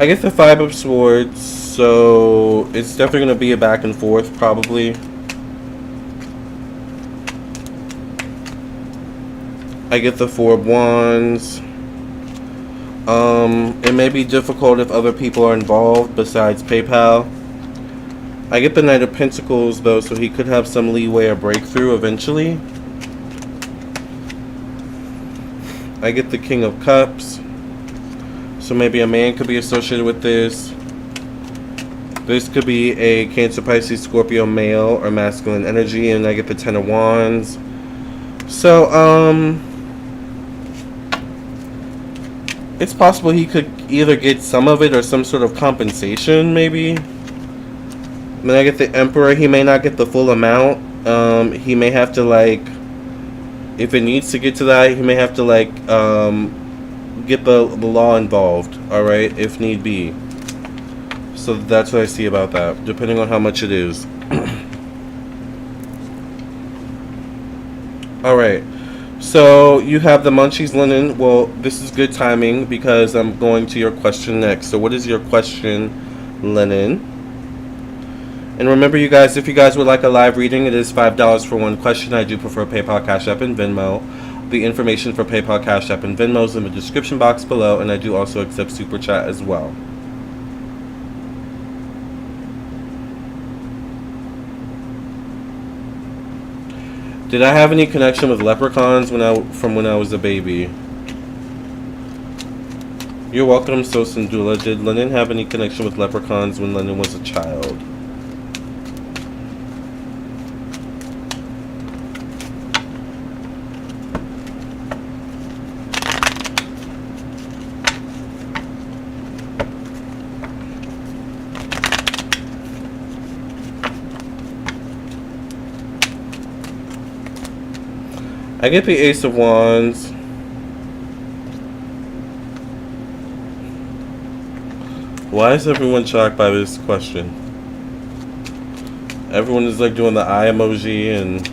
I get the Five of Swords, so it's definitely going to be a back and forth, probably. I get the Four of Wands. It may be difficult if other people are involved besides PayPal. I get the Knight of Pentacles, though, so he could have some leeway or breakthrough eventually. I get the King of Cups. So maybe a man could be associated with this. This could be a Cancer, Pisces, Scorpio male or masculine energy. And I get the Ten of Wands. So, it's possible he could either get some of it or some sort of compensation, maybe. Then I get the Emperor. He may not get the full amount. He may have to, like, if it needs to get to that, he may have to, like, get the law involved, alright, if need be. So that's what I see about that, depending on how much it is. Alright. So, you have the Munchies Linen. Well, this is good timing because I'm going to your question next. So, what is your question, Linen? And remember, you guys, if you guys would like a live reading, it is $5 for one question. I do prefer PayPal, Cash App, and Venmo. The information for PayPal, Cash App, and Venmo is in the description box below, and I do also accept Super Chat as well. Did I have any connection with leprechauns from when I was a baby? You're welcome, Sosandula. Did Lennon have any connection with leprechauns when Lennon was a child? I get the Ace of Wands. Why is everyone shocked by this question? Everyone is like doing the eye emoji, and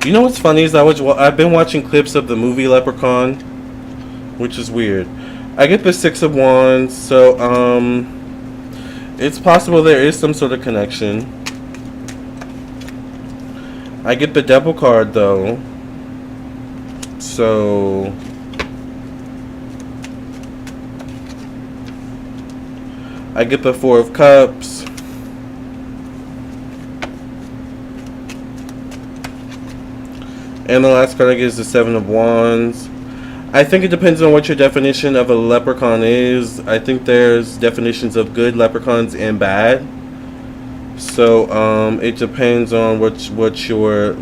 you know what's funny is I've been watching clips of the movie Leprechaun, which is weird. I get the Six of Wands, so it's possible there is some sort of connection. I get the Devil card though. So I get the Four of Cups. And the last card I get is the Seven of Wands. I think it depends on what your definition of a leprechaun is. I think there's definitions of good leprechauns and bad. So it depends on what your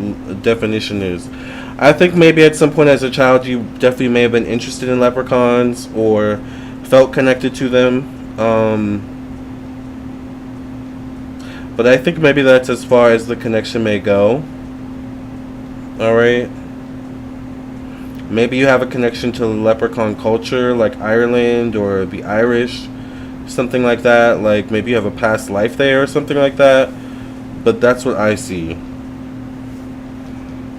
definition is. I think maybe at some point as a child you definitely may have been interested in leprechauns or felt connected to them. But I think maybe that's as far as the connection may go. Alright. Maybe you have a connection to leprechaun culture like Ireland or the Irish. Something like that. Like maybe you have a past life there or something like that. But that's what I see.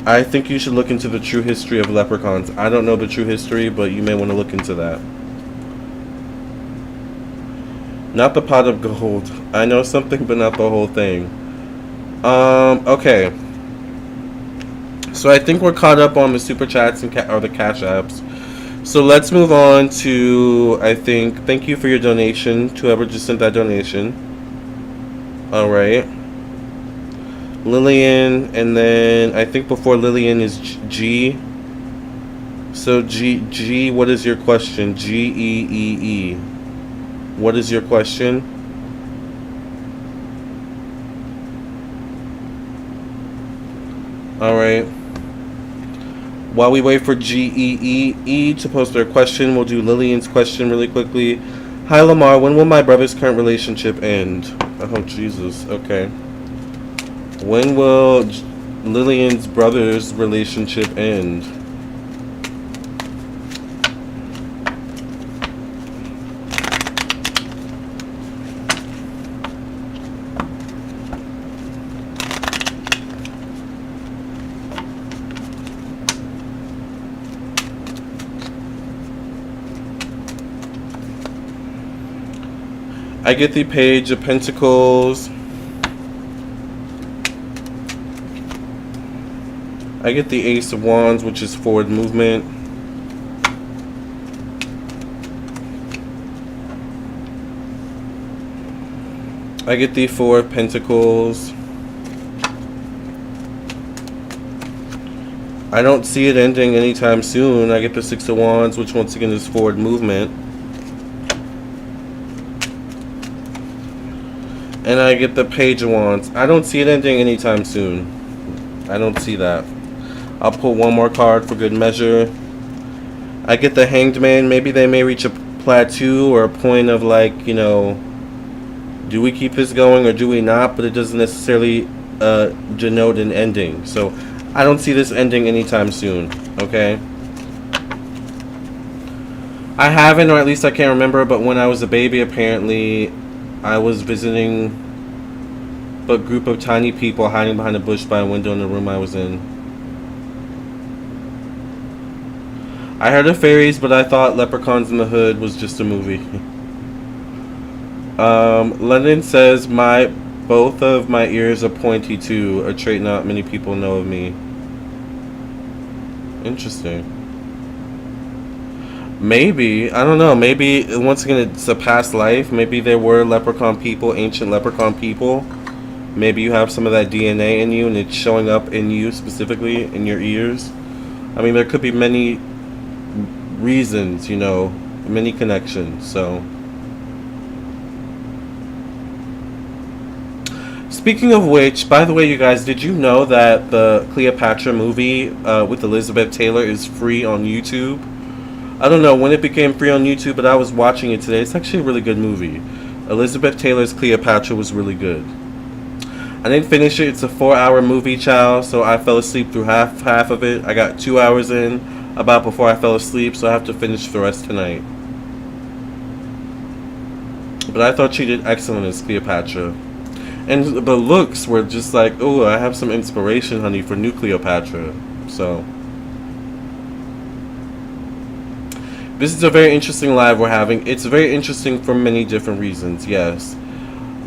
I think you should look into the true history of leprechauns. I don't know the true history, but you may want to look into that. Not the pot of gold. I know something, but not the whole thing. Okay. So I think we're caught up on the super chats and or the cash apps. So let's move on to, I think, thank you for your donation to whoever just sent that donation. Alright. Lillian, and then I think before Lillian is G. So G, what is your question? G-E-E-E. What is your question? Alright. While we wait for G-E-E-E to post their question, we'll do Lillian's question really quickly. Hi Lamarr, when will my brother's current relationship end? Oh Jesus, okay. When will Lillian's brother's relationship end? I get the Page of Pentacles. I get the Ace of Wands, which is forward movement. I get the Four of Pentacles. I don't see it ending anytime soon. I get the Six of Wands, which once again is forward movement. And I get the Page of Wands. I don't see it ending anytime soon. I don't see that. I'll pull one more card for good measure. I get the Hanged Man. Maybe they may reach a plateau or a point of like, you know, do we keep this going or do we not? But it doesn't necessarily denote an ending. So I don't see this ending anytime soon. Okay? I haven't, or at least I can't remember, but when I was a baby, apparently I was visiting a group of tiny people hiding behind a bush by a window in the room I was in. I heard of fairies, but I thought Leprechauns in the Hood was just a movie. London says, both of my ears are pointy too, a trait not many people know of me. Interesting. Maybe, I don't know, maybe, once again, it's a past life. Maybe there were leprechaun people, ancient leprechaun people. Maybe you have some of that DNA in you and it's showing up in you specifically, in your ears. I mean, there could be many reasons, you know, many connections, so. Speaking of which, by the way, you guys, did you know that the Cleopatra movie with Elizabeth Taylor is free on YouTube? I don't know when it became free on YouTube, but I was watching it today. It's actually a really good movie. Elizabeth Taylor's Cleopatra was really good. I didn't finish it. It's a 4-hour movie, child, so I fell asleep through half of it. I got 2 hours in about before I fell asleep, so I have to finish the rest tonight. But I thought she did excellent as Cleopatra. And the looks were just like, oh, I have some inspiration, honey, for new Cleopatra. So this is a very interesting live we're having. It's very interesting for many different reasons, yes.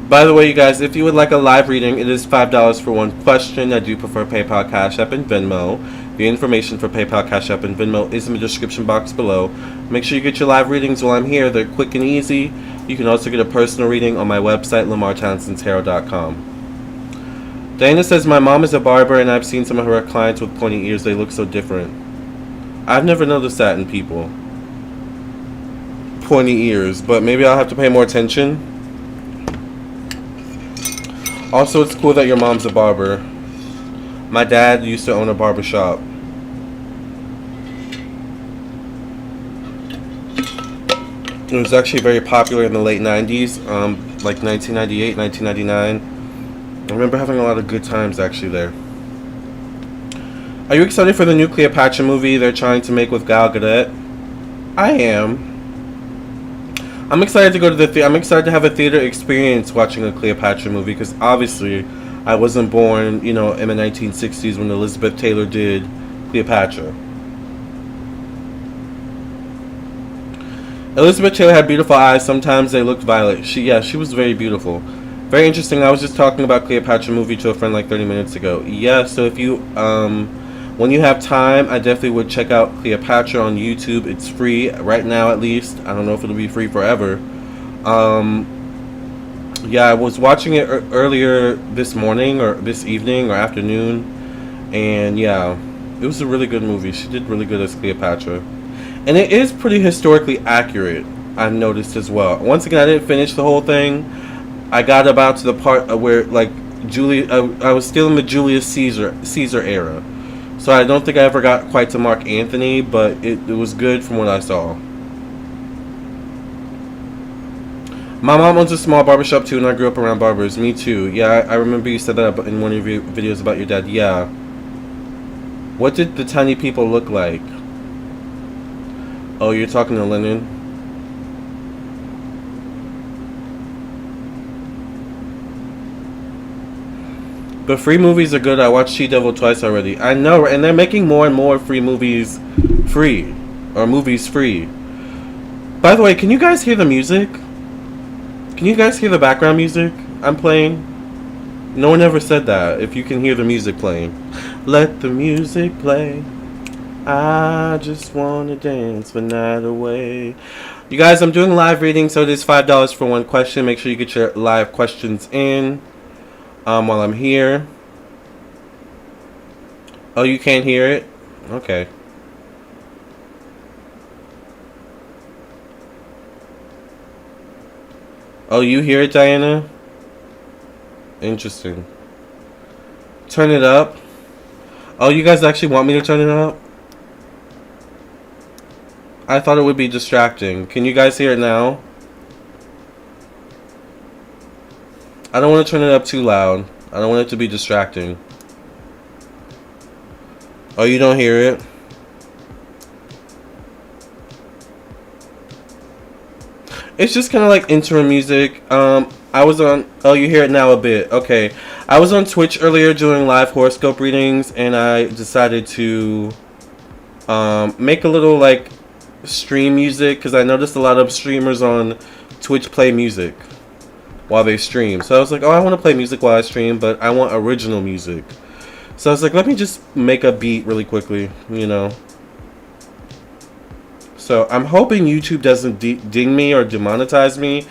By the way, you guys, if you would like a live reading, it is $5 for one question. I do prefer PayPal, Cash App, and Venmo. The information for PayPal, Cash App, and Venmo is in the description box below. Make sure you get your live readings while I'm here. They're quick and easy. You can also get a personal reading on my website, lamarrtownsendtarot.com. Diana says, my mom is a barber and I've seen some of her clients with pointy ears. They look so different. I've never noticed that in people. Pointy ears, but maybe I'll have to pay more attention. Also, it's cool that your mom's a barber. My dad used to own a barber shop. It was actually very popular in the late 90s, like 1998, 1999. I remember having a lot of good times actually there. Are you excited for the new Cleopatra movie they're trying to make with Gal Gadot? I am. I'm excited to go to the theater. I'm excited to have a theater experience watching a Cleopatra movie because obviously I wasn't born, you know, in the 1960s when Elizabeth Taylor did Cleopatra. Elizabeth Taylor had beautiful eyes. Sometimes they looked violet. She was very beautiful. Very interesting. I was just talking about Cleopatra movie to a friend like 30 minutes ago. Yeah, so if you, when you have time, I definitely would check out Cleopatra on YouTube. It's free right now, at least. I don't know if it'll be free forever. Yeah, I was watching it earlier this morning or this evening or afternoon. And yeah, it was a really good movie. She did really good as Cleopatra. And it is pretty historically accurate, I've noticed as well. Once again, I didn't finish the whole thing. I got about to the part where, like, I was still in the Julius Caesar era. So I don't think I ever got quite to Mark Antony, but it was good from what I saw. My mom owns a small barbershop too, and I grew up around barbers. Me too. Yeah, I remember you said that in one of your videos about your dad. Yeah. What did the tiny people look like? Oh, you're talking to Lennon? But free movies are good. I watched She-Devil twice already. I know, and they're making more and more free movies free. Or movies free. By the way, can you guys hear the music? Can you guys hear the background music I'm playing? No one ever said that. If you can hear the music playing. Let the music play. I just want to dance the night away. You guys, I'm doing live reading, so it is $5 for one question. Make sure you get your live questions in while I'm here. Oh, you can't hear it? Okay. Oh, you hear it, Diana? Interesting. Turn it up. Oh, you guys actually want me to turn it up? I thought it would be distracting. Can you guys hear it now? I don't want to turn it up too loud. I don't want it to be distracting. Oh, you don't hear it? It's just kind of like interim music. I was on... Oh, you hear it now a bit. Okay. I was on Twitch earlier doing live horoscope readings, and I decided to make a little, like, stream music, because I noticed a lot of streamers on Twitch play music while they stream. So I was like, oh, I want to play music while I stream, but I want original music. So I was like, let me just make a beat really quickly, you know. So I'm hoping YouTube doesn't ding me or demonetize me,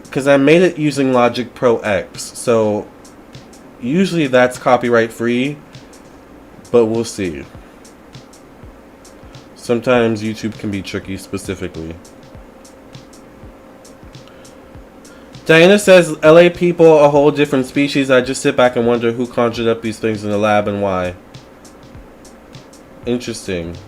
because I made it using Logic Pro X. So usually that's copyright free, but we'll see. Sometimes YouTube can be tricky specifically. Diana says, LA people, a whole different species. I just sit back and wonder who conjured up these things in the lab and why. Interesting.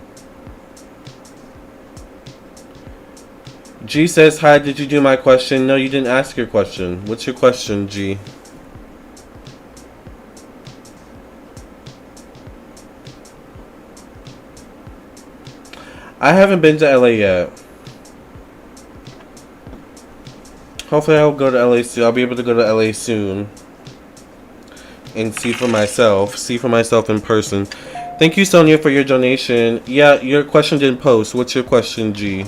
G says, hi, did you do my question? No, you didn't ask your question. What's your question, G? I haven't been to LA yet. Hopefully I'll go to LA soon. I'll be able to go to LA soon and see for myself in person. Thank you, Sonia, for your donation. Yeah, your question didn't post. What's your question, G?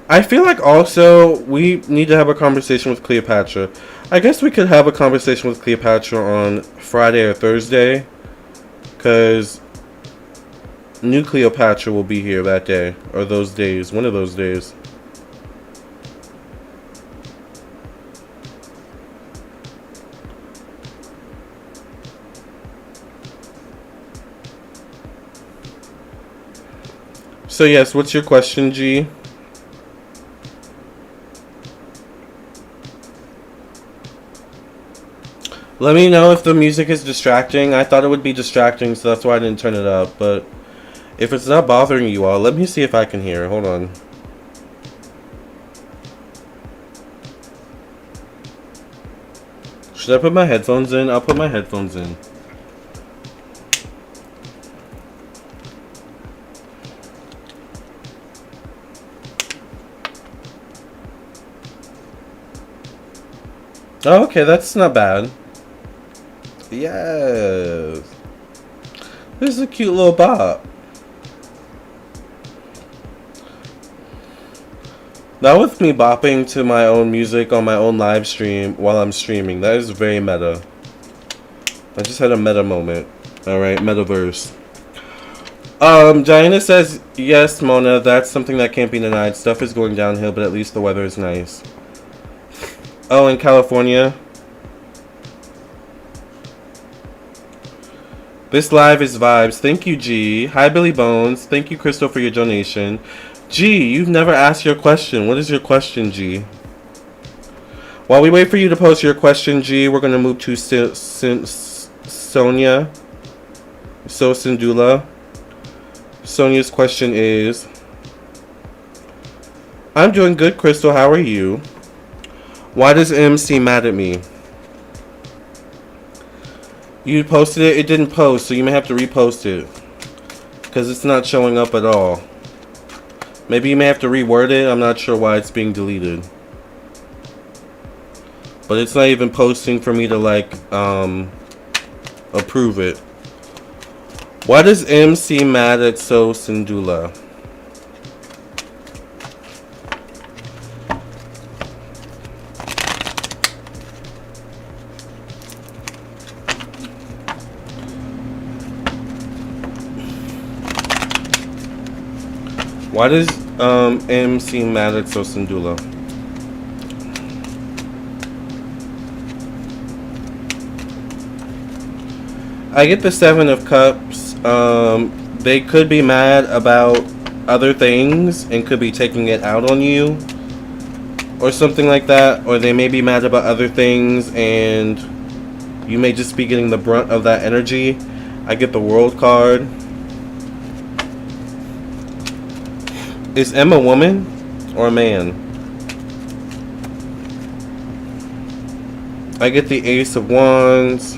I feel like also we need to have a conversation with Cleopatra. I guess we could have a conversation with Cleopatra on Friday or Thursday, because new Cleopatra will be here that day, or those days, one of those days. So yes, what's your question, G? Let me know if the music is distracting. I thought it would be distracting, so that's why I didn't turn it up. But if it's not bothering you all, let me see if I can hear. Hold on. Should I put my headphones in? I'll put my headphones in. Oh, okay, that's not bad. Yes. This is a cute little bop. That was me bopping to my own music on my own live stream while I'm streaming. That is very meta. I just had a meta moment. Alright, metaverse. Diana says, yes, Mona, that's something that can't be denied. Stuff is going downhill, but at least the weather is nice. Oh, in California? This live is vibes. Thank you, G. Hi, Billy Bones. Thank you, Crystal, for your donation. G, you've never asked your question. What is your question, G? While we wait for you to post your question, G, we're going to move to Sonia. Sindula. Sonia's question is, I'm doing good, Crystal. How are you? Why does M seem mad at me? You posted it, it didn't post, so you may have to repost it, because it's not showing up at all. Maybe you may have to reword it. I'm not sure why it's being deleted. But it's not even posting for me to, like, approve it. Why does M seem mad at So Sindula? Why does M seem mad at So Sindula? I get the Seven of Cups. They could be mad about other things and could be taking it out on you or something like that. Or they may be mad about other things and you may just be getting the brunt of that energy. I get the World card. Is M a woman or a man? I get the Ace of Wands.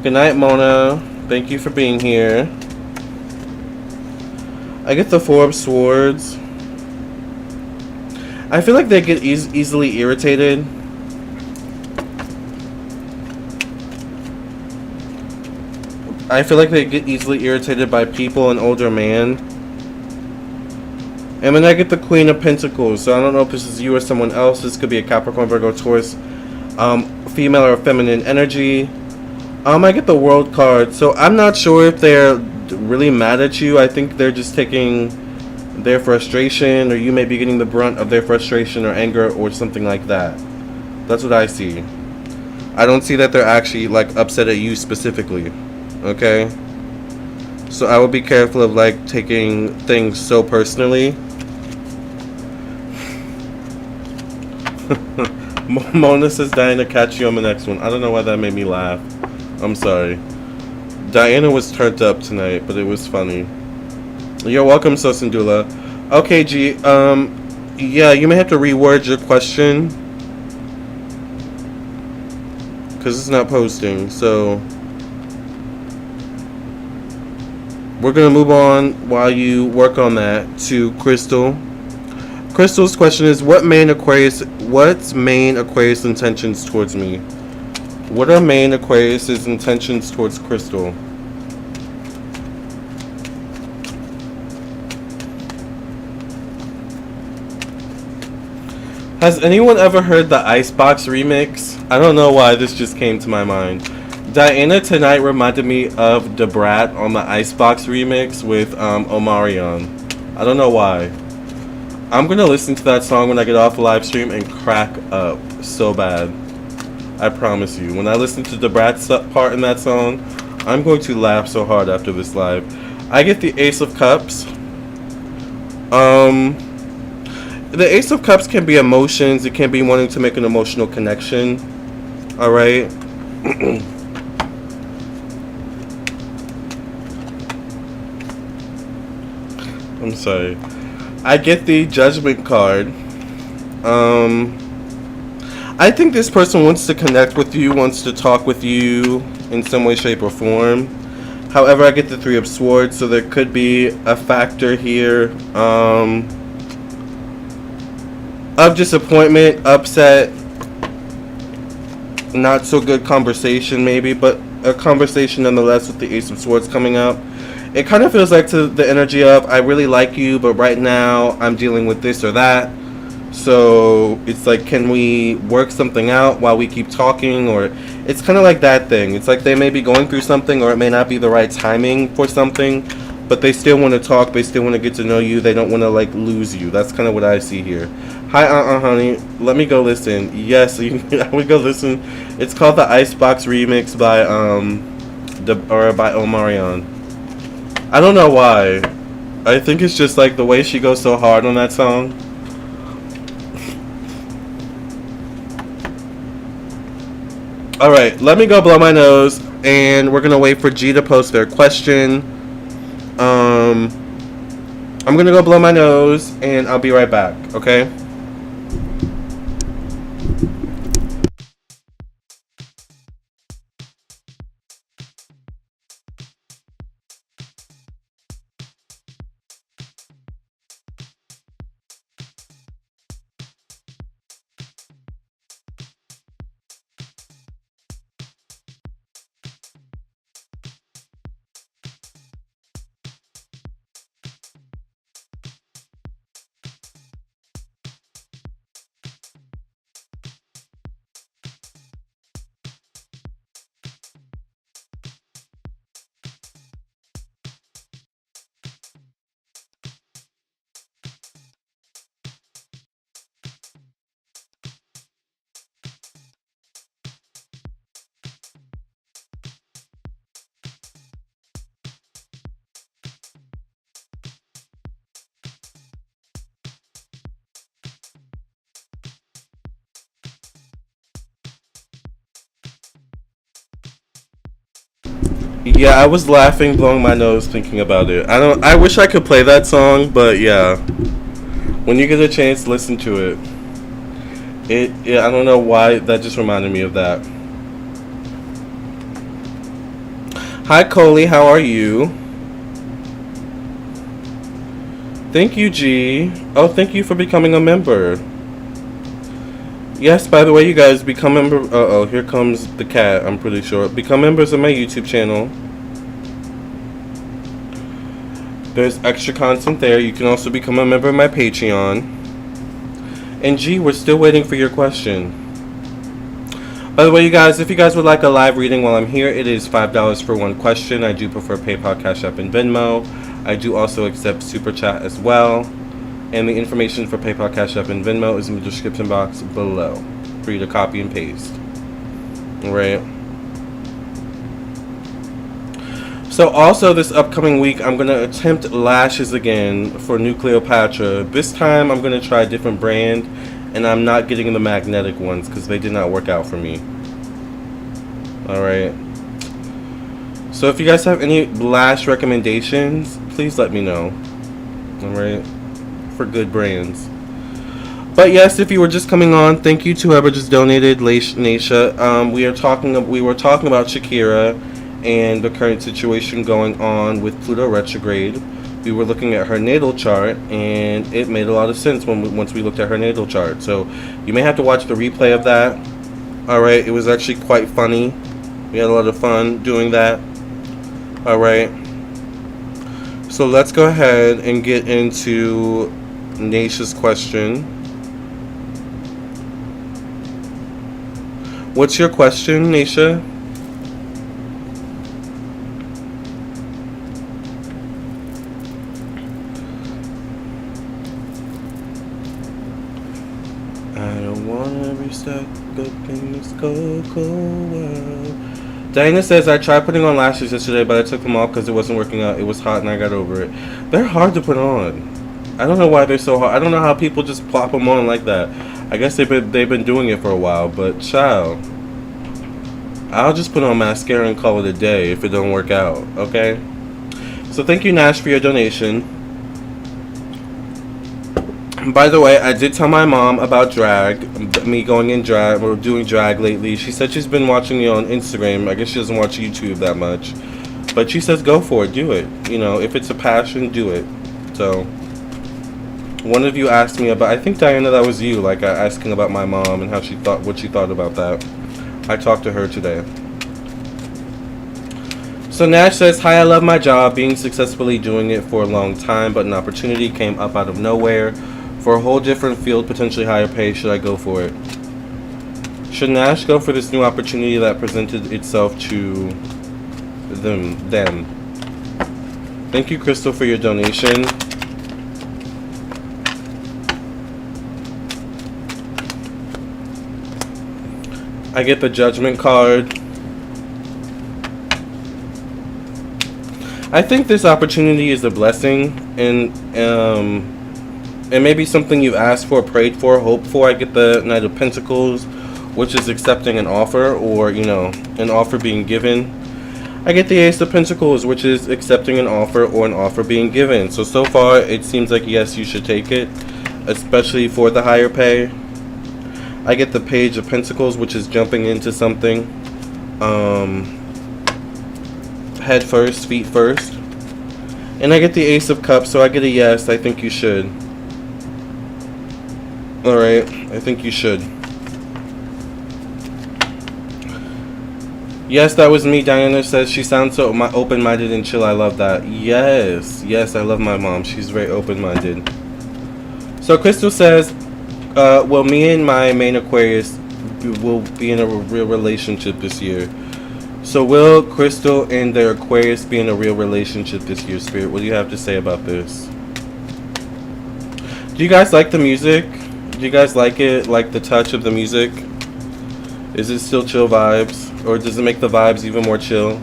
Good night, Mona. Thank you for being here. I get the Four of Swords. I feel like they get easily irritated. I feel like they get easily irritated by people, an older man. And then I get the Queen of Pentacles. So I don't know if this is you or someone else. This could be a Capricorn, Virgo, Taurus, female or feminine energy. I get the World card. So I'm not sure if they're really mad at you. I think they're just taking their frustration, or you may be getting the brunt of their frustration or anger or something like that. That's what I see. I don't see that they're actually like upset at you specifically. Okay? So I would be careful of like taking things so personally. Mona says Diana, catch you on the next one. I don't know why that made me laugh. I'm sorry. Diana was turned up tonight, but it was funny. You're welcome, Sosindula. Okay, G. Yeah, you may have to reword your question because it's not posting. So we're gonna move on while you work on that to Crystal. Crystal's question is: What's main Aquarius intentions towards me? What are main Aquarius's intentions towards Crystal? Has anyone ever heard the Icebox remix? I don't know why this just came to my mind. Diana tonight reminded me of Da Brat on the Icebox remix with Omarion. I don't know why. I'm gonna listen to that song when I get off the live stream and crack up so bad. I promise you. When I listen to Da Brat's part in that song, I'm going to laugh so hard after this live. I get the Ace of Cups. The Ace of Cups can be emotions. It can be wanting to make an emotional connection. Alright? I'm sorry. I get the Judgment card. I think this person wants to connect with you, wants to talk with you in some way, shape, or form. However, I get the Three of Swords, so there could be a factor here of disappointment, upset, not so good conversation maybe, but a conversation nonetheless with the Ace of Swords coming up. It kind of feels like to the energy of, I really like you, but right now I'm dealing with this or that. So it's like, can we work something out while we keep talking? Or it's kind of like that thing. It's like they may be going through something, or it may not be the right timing for something, but they still want to talk. They still want to get to know you. They don't want to like lose you. That's kind of what I see here. Hi, honey. Let me go listen. Yes, I would go listen. It's called the Icebox Remix by by Omarion. I don't know why. I think it's just like the way she goes so hard on that song. Alright, let me go blow my nose, and we're gonna wait for G to post their question. I'm gonna go blow my nose, and I'll be right back, okay? Yeah, I was laughing, blowing my nose, thinking about it. I wish I could play that song, but yeah. When you get a chance, listen to it. Yeah, I don't know why that just reminded me of that. Hi, Coley. How are you? Thank you, G. Oh, thank you for becoming a member. Yes, by the way, you guys, become member. Uh-oh, here comes the cat, I'm pretty sure. Become members of my YouTube channel. There's extra content there. You can also become a member of my Patreon. And G, we're still waiting for your question. By the way, you guys, if you guys would like a live reading while I'm here, it is $5 for one question. I do prefer PayPal, Cash App, and Venmo. I do also accept Super Chat as well. And the information for PayPal, Cash App, and Venmo is in the description box below for you to copy and paste. Alright. So also this upcoming week, I'm going to attempt lashes again for New Cleopatra. This time I'm going to try a different brand, and I'm not getting the magnetic ones because they did not work out for me. Alright. So if you guys have any lash recommendations, please let me know. Alright. For good brands. But yes, if you were just coming on, thank you to whoever just donated, Naisha. We were talking about Shakira and the current situation going on with Pluto Retrograde. We were looking at her natal chart, and it made a lot of sense once we looked at her natal chart. So you may have to watch the replay of that. Alright, it was actually quite funny. We had a lot of fun doing that. Alright. So let's go ahead and get into Naisha's question. What's your question, Naisha? I don't wanna be stuck up in this cold world. Diana says, I tried putting on lashes yesterday, but I took them off because it wasn't working out. It was hot and I got over it. They're hard to put on. I don't know why they're so hard. I don't know how people just plop them on like that. I guess they've been doing it for a while, but child, I'll just put on mascara and call it a day if it don't work out, okay? So thank you, Nash, for your donation. By the way, I did tell my mom about drag, me going in drag, or doing drag lately. She said she's been watching me on Instagram. I guess she doesn't watch YouTube that much. But she says go for it, do it. You know, if it's a passion, do it. So, one of you asked me about, I think Diana, that was you, like asking about my mom and how she thought, what she thought about that. I talked to her today. So Nash says, hi, I love my job, being successfully doing it for a long time, but an opportunity came up out of nowhere for a whole different field, potentially higher pay. Should I go for it? Should Nash go for this new opportunity that presented itself to them? Thank you, Crystal, for your donation. I get the Judgment card. I think this opportunity is a blessing, and maybe something you asked for, prayed for, hoped for. I get the Knight of Pentacles, which is accepting an offer, or, you know, an offer being given. I get the Ace of Pentacles, which is accepting an offer or an offer being given. So far, it seems like, yes, you should take it, especially for the higher pay. I get the Page of Pentacles, which is jumping into something. Head first, feet first. And I get the Ace of Cups, so I get a yes, I think you should. Alright, I think you should. Yes, that was me. Diana says she sounds so open-minded and chill. I love that. Yes, I love my mom. She's very open-minded. So Crystal says, well, me and my main Aquarius will be in a real relationship this year. So will Crystal and their Aquarius be in a real relationship this year, Spirit? What do you have to say about this? Do you guys like the music? Do you guys like it? Like the touch of the music? Is it still chill vibes? Or does it make the vibes even more chill?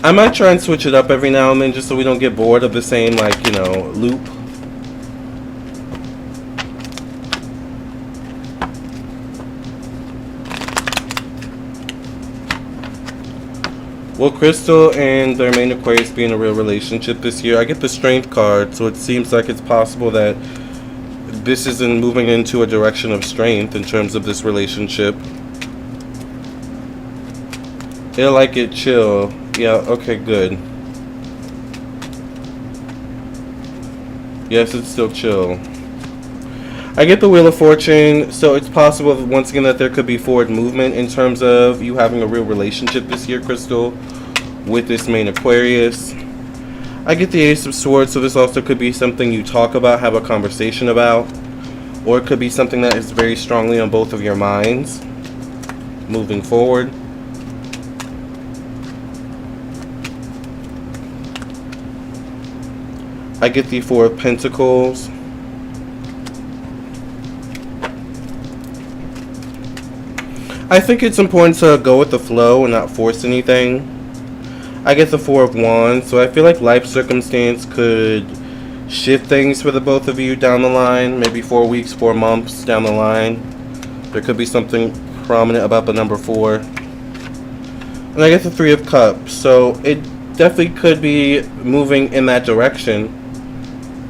I might try and switch it up every now and then just so we don't get bored of the same, like, you know, loop. Will Crystal and their main Aquarius be in a real relationship this year? I get the Strength card, so it seems like it's possible that this isn't moving into a direction of strength in terms of this relationship. They'll like it chill. Yeah, okay, good. Yes, it's still chill. I get the Wheel of Fortune, so it's possible, once again, that there could be forward movement in terms of you having a real relationship this year, Crystal, with this main Aquarius. I get the Ace of Swords, so this also could be something you talk about, have a conversation about, or it could be something that is very strongly on both of your minds moving forward. I get the Four of Pentacles. I think it's important to go with the flow and not force anything. I get the Four of Wands, so I feel like life circumstance could shift things for the both of you down the line, maybe 4 weeks, 4 months down the line. There could be something prominent about the number 4. And I get the Three of Cups, so it definitely could be moving in that direction.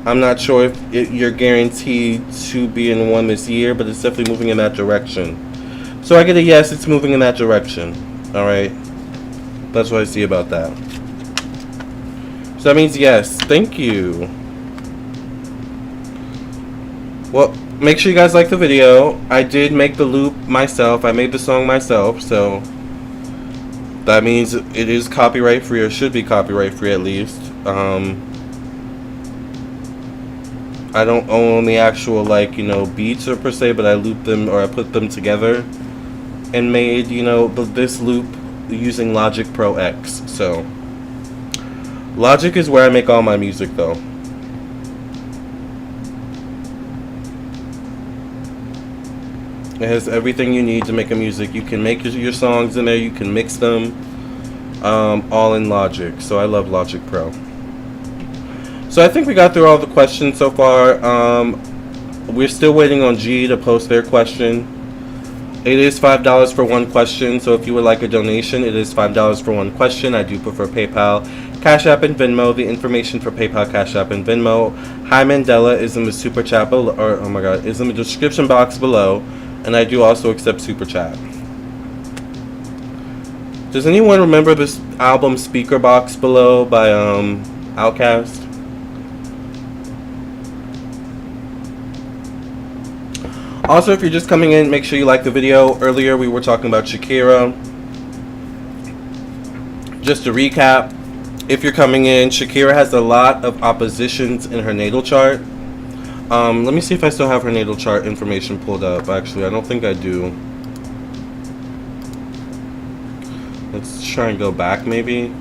I'm not sure if you're guaranteed to be in one this year, but it's definitely moving in that direction. So I get a yes, it's moving in that direction. Alright? That's what I see about that. So that means yes. Thank you. Well, make sure you guys like the video. I did make the loop myself. I made the song myself, so that means it is copyright free, or should be copyright free at least. I don't own the actual, like, beats or per se, but I looped them, or I put them together and made, this loop using Logic Pro X. So Logic is where I make all my music, though. It has everything you need to make a music. You can make your songs in there, you can mix them, all in Logic. So I love Logic Pro. So I think we got through all the questions so far. We're still waiting on G to post their question. It is $5 for one question, so if you would like a donation, it is $5 for one question. I do prefer PayPal, Cash App, and Venmo. The information for PayPal, Cash App, and Venmo, Hi Mandela, is in the super chat below, or oh my god, is in the description box below, and I do also accept super chat. Does anyone remember this album Speaker Box Below by Outkast? Also, if you're just coming in, make sure you like the video. Earlier, we were talking about Shakira. Just to recap, if you're coming in, Shakira has a lot of oppositions in her natal chart. Let me see if I still have her natal chart information pulled up. Actually, I don't think I do. Let's try and go back, maybe.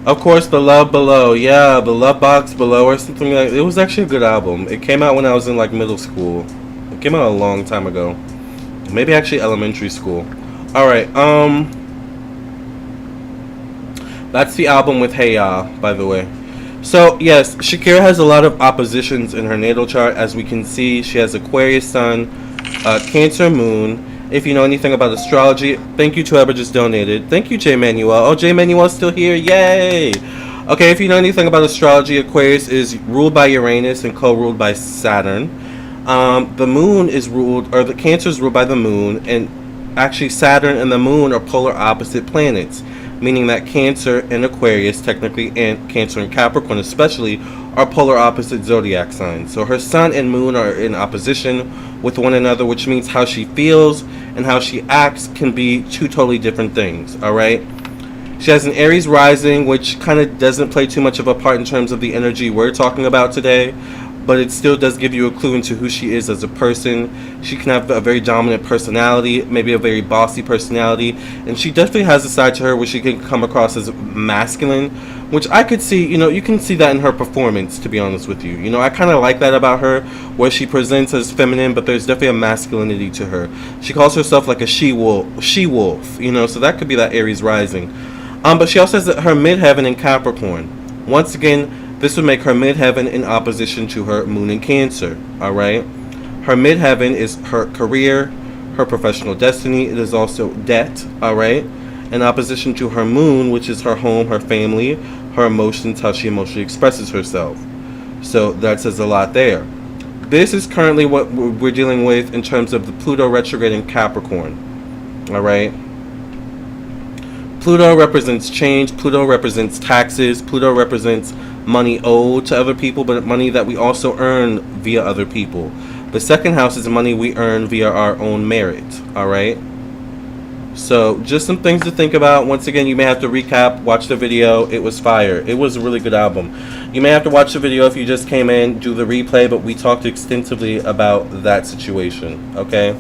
Of course, The Love Below. Yeah, The Love Box Below, or something like that. It was actually a good album. It came out when I was in, like, middle school. It came out a long time ago. Maybe actually elementary school. Alright, that's the album with Hey Ya, by the way. So, yes, Shakira has a lot of oppositions in her natal chart. As we can see, she has Aquarius Sun, Cancer Moon. If you know anything about astrology, thank you to whoever just donated. Thank you, J. Manuel. Oh, J. Manuel's still here. Yay! Okay, if you know anything about astrology, Aquarius is ruled by Uranus and co-ruled by Saturn. The moon is ruled, or the Cancer is ruled by the moon, and actually Saturn and the moon are polar opposite planets, meaning that Cancer and Aquarius, technically, and Cancer and Capricorn especially, are polar opposite zodiac signs. So her sun and moon are in opposition with one another, which means how she feels and how she acts can be two totally different things, alright? She has an Aries rising, which kind of doesn't play too much of a part in terms of the energy we're talking about today, but it still does give you a clue into who she is as a person. She can have a very dominant personality, maybe a very bossy personality, and she definitely has a side to her where she can come across as masculine, which I could see, you can see that in her performance, to be honest with you. I kind of like that about her, where she presents as feminine, but there's definitely a masculinity to her. She calls herself like a she-wolf, so that could be that Aries rising. But she also has her midheaven in Capricorn. Once again, This would make her midheaven in opposition to her moon in Cancer. All right. Her midheaven is her career, her professional destiny. It is also debt. All right. In opposition to her moon, which is her home, her family, her emotions, how she emotionally expresses herself. So that says a lot there. This is currently what we're dealing with in terms of the Pluto retrograde in Capricorn. All right. Pluto represents change. Pluto represents taxes. Pluto represents money owed to other people, but money that we also earn via other people. The second house is money we earn via our own merit. All right. So just some things to think about. Once again, you may have to recap, watch the video. It was fire. It was a really good album. You may have to watch the video if you just came in, do the replay, but we talked extensively about that situation. Okay.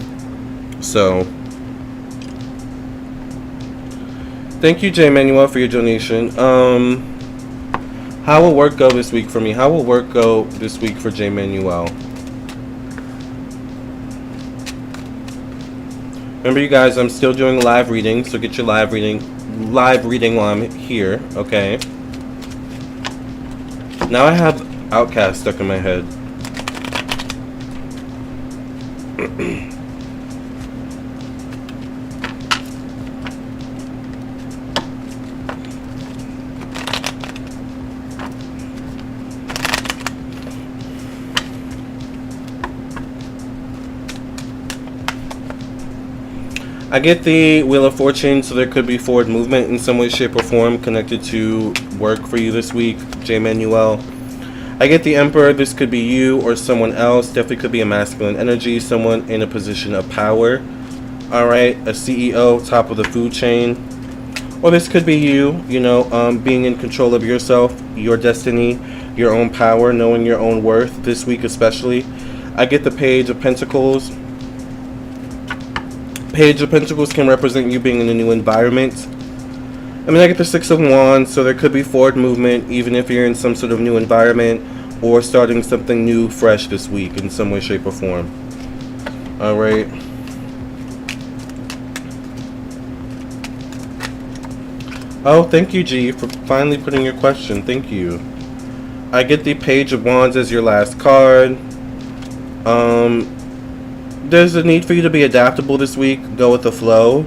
So thank you, J. Manuel, for your donation. How will work go this week for me? How will work go this week for J. Manuel? Remember, you guys, I'm still doing live reading, so get your live reading while I'm here, okay? Now I have Outcast stuck in my head. I get the Wheel of Fortune, so there could be forward movement in some way, shape, or form connected to work for you this week, J. Manuel. I get the Emperor. This could be you or someone else. Definitely could be a masculine energy, someone in a position of power. All right, a CEO, top of the food chain. Or this could be you, being in control of yourself, your destiny, your own power, knowing your own worth this week especially. I get the Page of Pentacles. Page of Pentacles can represent you being in a new environment. I get the Six of Wands, so there could be forward movement even if you're in some sort of new environment or starting something new, fresh this week in some way, shape, or form. All right. Oh, thank you, G, for finally putting your question. Thank you. I get the Page of Wands as your last card. There's a need for you to be adaptable this week. Go with the flow.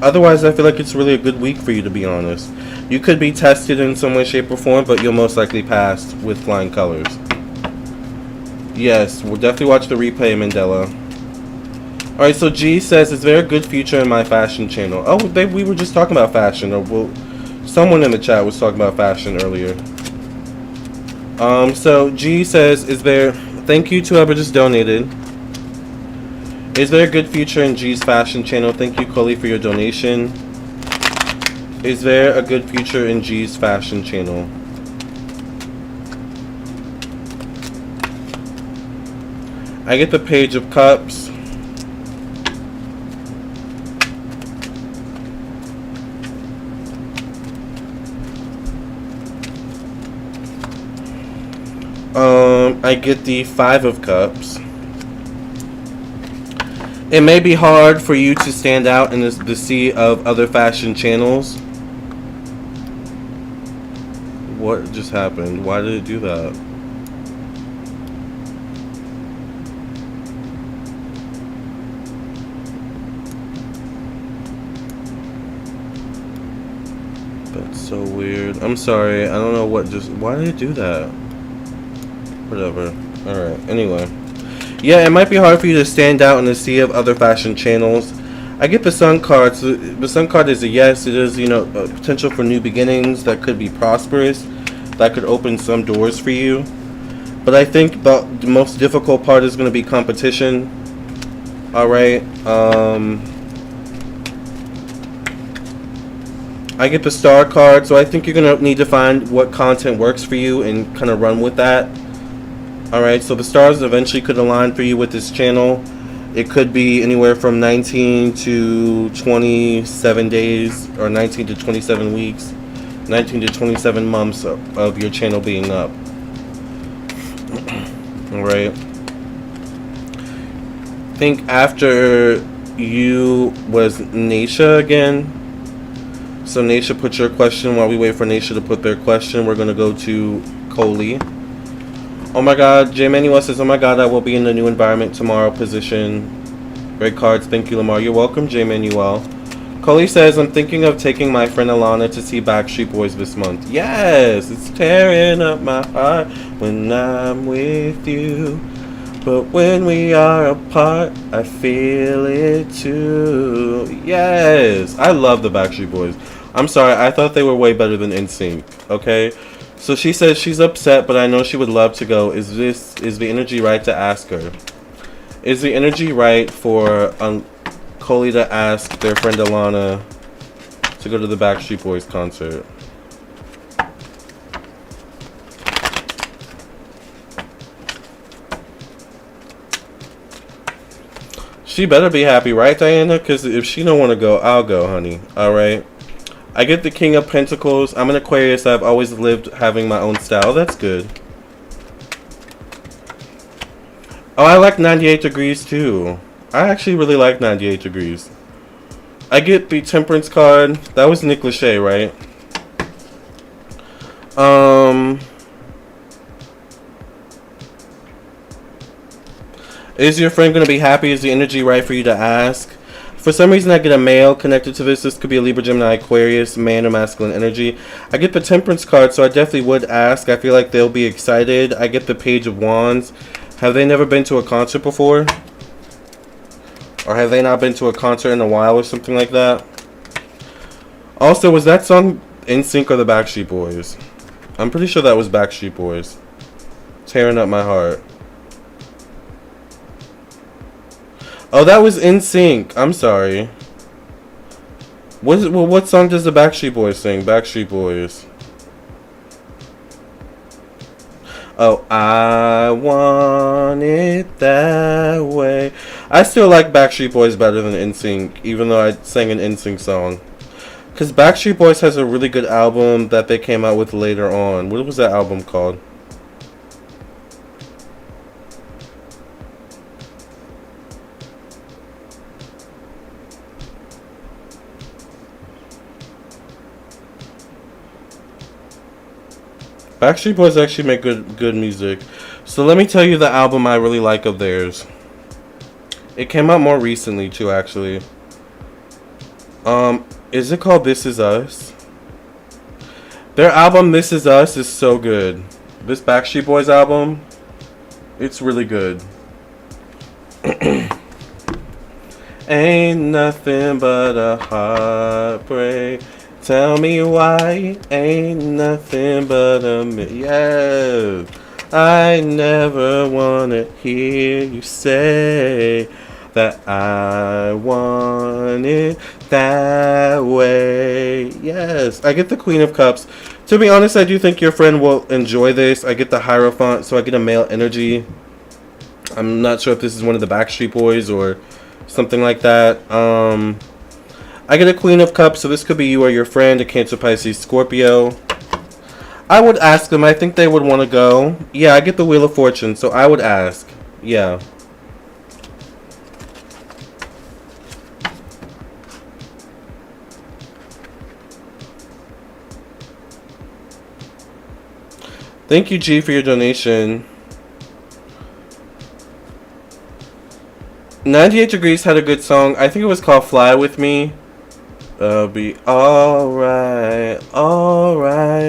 Otherwise, I feel like it's really a good week for you, to be honest. You could be tested in some way, shape, or form, but you'll most likely pass with flying colors. Yes, we'll definitely watch the replay, Mandela. Alright, so G says, is there a good future in my fashion channel? Oh, we were just talking about fashion. Someone in the chat was talking about fashion earlier. So G says, thank you to whoever just donated. Is there a good future in G's fashion channel? Thank you, Coley, for your donation. Is there a good future in G's fashion channel? I get the Page of Cups. I get the Five of Cups. It may be hard for you to stand out in the sea of other fashion channels. What just happened? Why did it do that? That's so weird. I'm sorry. I don't know why did it do that? Whatever. Alright, anyway. Yeah, it might be hard for you to stand out in the sea of other fashion channels. I get the Sun card. So the Sun card is a yes. It is, a potential for new beginnings that could be prosperous. That could open some doors for you. But I think the most difficult part is going to be competition. Alright. I get the Star card. So I think you're going to need to find what content works for you and kind of run with that. Alright, so the stars eventually could align for you with this channel. It could be anywhere from 19 to 27 days, or 19 to 27 weeks, 19 to 27 months of your channel being up. Alright. I think after you was Naisha again. So Naisha, put your question. While we wait for Naisha to put their question, we're going to go to Coley. Oh my god, J Manuel says, oh my god, I will be in the new environment tomorrow. Position. Great cards. Thank you, Lamarr. You're welcome, J Manuel. Coley says, I'm thinking of taking my friend Alana to see Backstreet Boys this month. Yes, it's tearing up my heart when I'm with you. But when we are apart, I feel it too. Yes, I love the Backstreet Boys. I'm sorry, I thought they were way better than NSYNC, okay? So she says she's upset, but I know she would love to go. Is the energy right to ask her? Is the energy right for Coley to ask their friend Alana to go to the Backstreet Boys concert? She better be happy, right, Diana? Because if she don't want to go, I'll go, honey. All right. I get the King of Pentacles. I'm an Aquarius. I've always lived having my own style. That's good. Oh, I like 98 Degrees, too. I actually really like 98 Degrees. I get the Temperance card. That was Nick Lachey, right? Is your friend going to be happy? Is the energy right for you to ask? For some reason, I get a male connected to this. This could be a Libra, Gemini, Aquarius, man or masculine energy. I get the Temperance card, so I definitely would ask. I feel like they'll be excited. I get the Page of Wands. Have they never been to a concert before? Or have they not been to a concert in a while or something like that? Also, was that song NSYNC or the Backstreet Boys? I'm pretty sure that was Backstreet Boys. Tearing Up My Heart. Oh, that was NSYNC. I'm sorry. What song does the Backstreet Boys sing? Backstreet Boys. Oh, I want it that way. I still like Backstreet Boys better than NSYNC, even though I sang an NSYNC song. Because Backstreet Boys has a really good album that they came out with later on. What was that album called? Backstreet Boys actually make good music. So let me tell you the album I really like of theirs. It came out more recently too, actually. Is it called This Is Us? Their album This Is Us is so good. This Backstreet Boys album, it's really good. Ain't nothing but a heartbreak. Tell me why. Ain't nothing but a yes. I never wanna hear you say that I want it that way. Yes, I get the Queen of Cups. To be honest, I do think your friend will enjoy this. I get the Hierophant, so I get a male energy. I'm not sure if this is one of the Backstreet Boys or something like that. I get a Queen of Cups, so this could be you or your friend, a Cancer, Pisces, Scorpio. I would ask them. I think they would want to go. Yeah, I get the Wheel of Fortune, so I would ask. Yeah. Thank you, G, for your donation. 98 Degrees had a good song. I think it was called Fly With Me. Be alright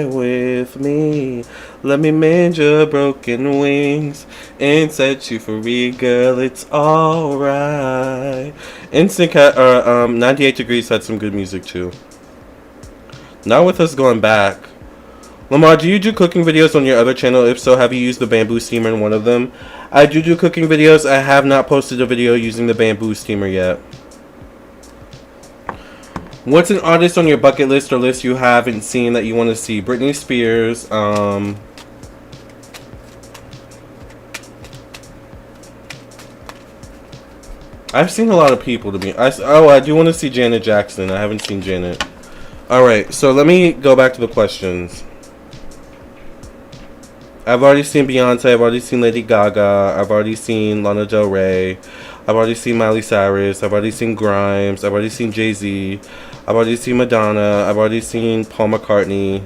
with me. Let me mend your broken wings and set you free, girl. It's alright. NSYNC had, 98 Degrees had some good music too. Not with us going back. Lamarr, do you do cooking videos on your other channel? If so, have you used the bamboo steamer in one of them? I do cooking videos. I have not posted a video using the bamboo steamer yet. What's an artist on your bucket list or list you haven't seen that you want to see? Britney Spears. I've seen a lot of people to be. I do want to see Janet Jackson. I haven't seen Janet. Alright, so let me go back to the questions. I've already seen Beyonce. I've already seen Lady Gaga. I've already seen Lana Del Rey. I've already seen Miley Cyrus. I've already seen Grimes. I've already seen Jay-Z. I've already seen Madonna. I've already seen Paul McCartney.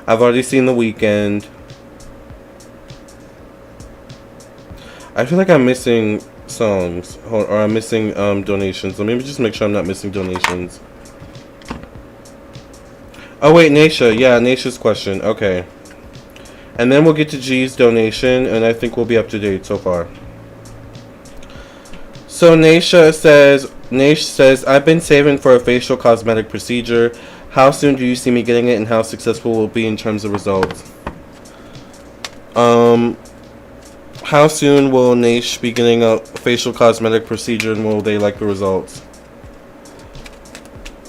I've already seen The Weeknd. I feel like I'm missing songs, or I'm missing donations. Let me just make sure I'm not missing donations. Oh wait, Naisha. Yeah, Naisha's question. Okay. And then we'll get to G's donation, and I think we'll be up to date so far. So Naisha says, I've been saving for a facial cosmetic procedure. How soon do you see me getting it, and how successful will it be in terms of results? How soon will Naish be getting a facial cosmetic procedure, and will they like the results?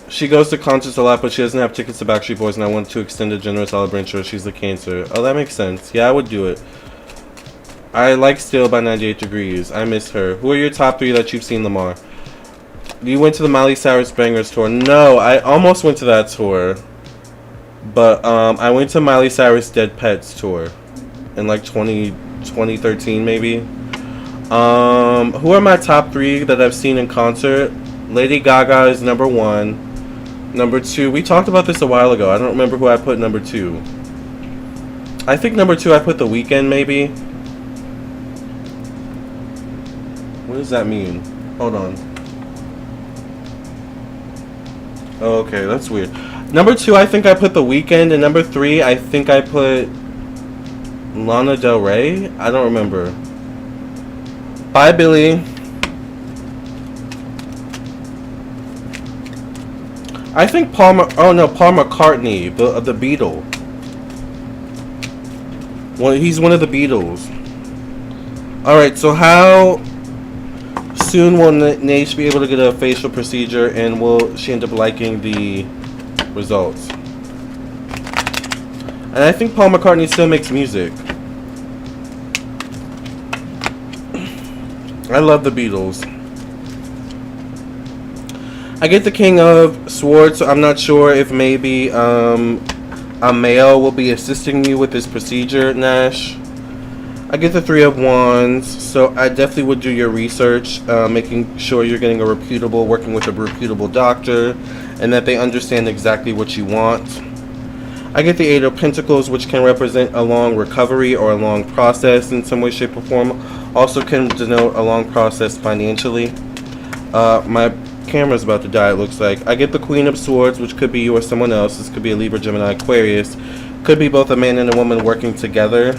She goes to concerts a lot, but she doesn't have tickets to Backstreet Boys, and I want to extend a generous olive branch to her. She's a Cancer. Oh, that makes sense. Yeah, I would do it. I like Still by 98 Degrees. I miss her. Who are your top 3 that you've seen, Lamarr? You went to the Miley Cyrus Bangers tour. No, I almost went to that tour. But I went to Miley Cyrus Dead Pets tour in like 2013 maybe. Who are my top 3 that I've seen in concert? Lady Gaga is number 1. Number 2, we talked about this a while ago. I don't remember who I put number 2. I think number 2 I put The Weeknd maybe. What does that mean? Hold on. Oh, okay, that's weird. Number 2 I think I put The Weeknd, and number 3 I think I put Lana Del Rey? I don't remember. Bye, Billy. I think Paul McCartney, the Beatle. Well, he's one of the Beatles. Alright, so how soon will Naish be able to get a facial procedure, and will she end up liking the results? And I think Paul McCartney still makes music. I love the Beatles. I get the King of Swords, so I'm not sure if maybe a male will be assisting you with this procedure, Nash. I get the 3 of Wands, so I definitely would do your research, making sure you're getting working with a reputable doctor, and that they understand exactly what you want. I get the 8 of Pentacles, which can represent a long recovery or a long process in some way, shape, or form. Also can denote a long process financially. My camera's about to die, it looks like. I get the Queen of Swords, which could be you or someone else. This could be a Libra, Gemini, Aquarius. Could be both a man and a woman working together.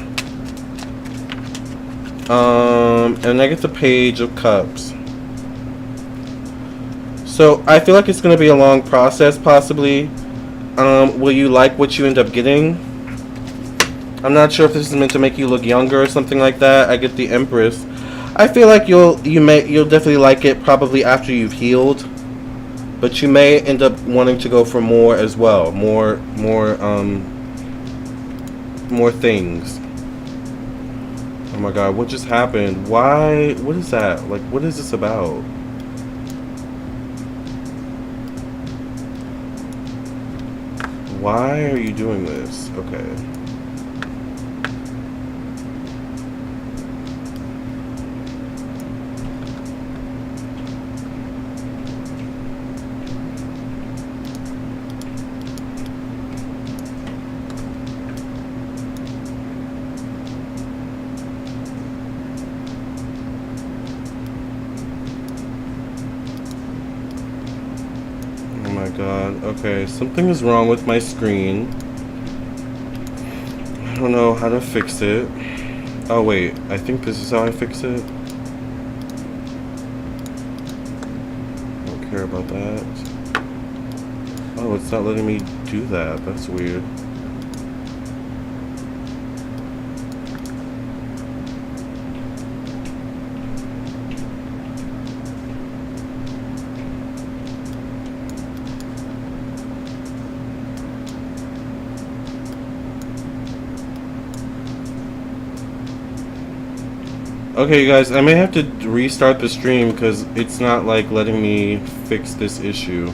And I get the Page of Cups. So I feel like it's going to be a long process, possibly. Will you like what you end up getting? I'm not sure if this is meant to make you look younger or something like that. I get the Empress. I feel like you'll definitely like it probably after you've healed, but you may end up wanting to go for more as well, more things. Oh my God, what just happened? Why? What is that? Like, what is this about? Why are you doing this? Okay. God, okay, something is wrong with my screen. I don't know how to fix it. Oh wait, I think this is how I fix it. I don't care about that. Oh, it's not letting me do that. That's weird. Okay, you guys, I may have to restart the stream because it's not like letting me fix this issue.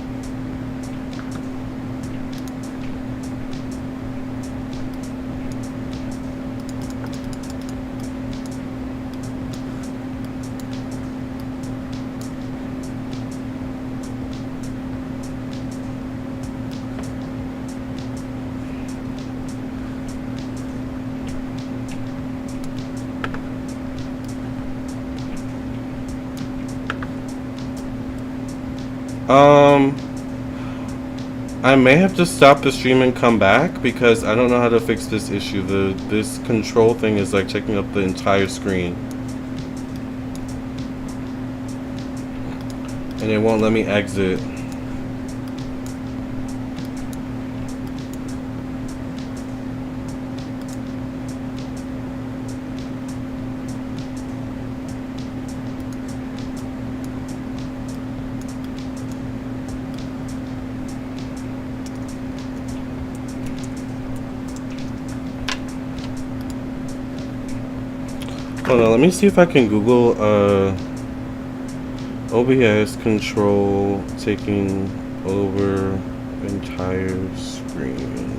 I may have to stop the stream and come back because I don't know how to fix this issue. This control thing is like taking up the entire screen. And it won't let me exit. Hold on, let me see if I can Google OBS control taking over entire screen.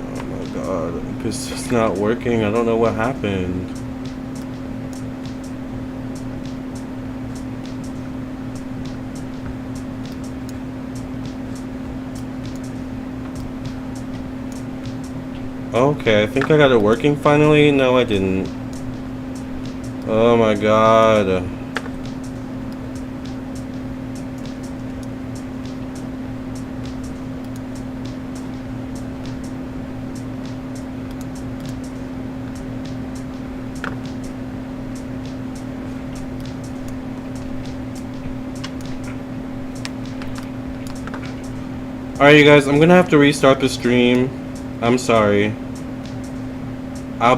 Oh my god, this is not working. I don't know what happened. Okay, I think I got it working finally. No, I didn't. Oh my god. Alright, you guys, I'm gonna have to restart the stream. I'm sorry.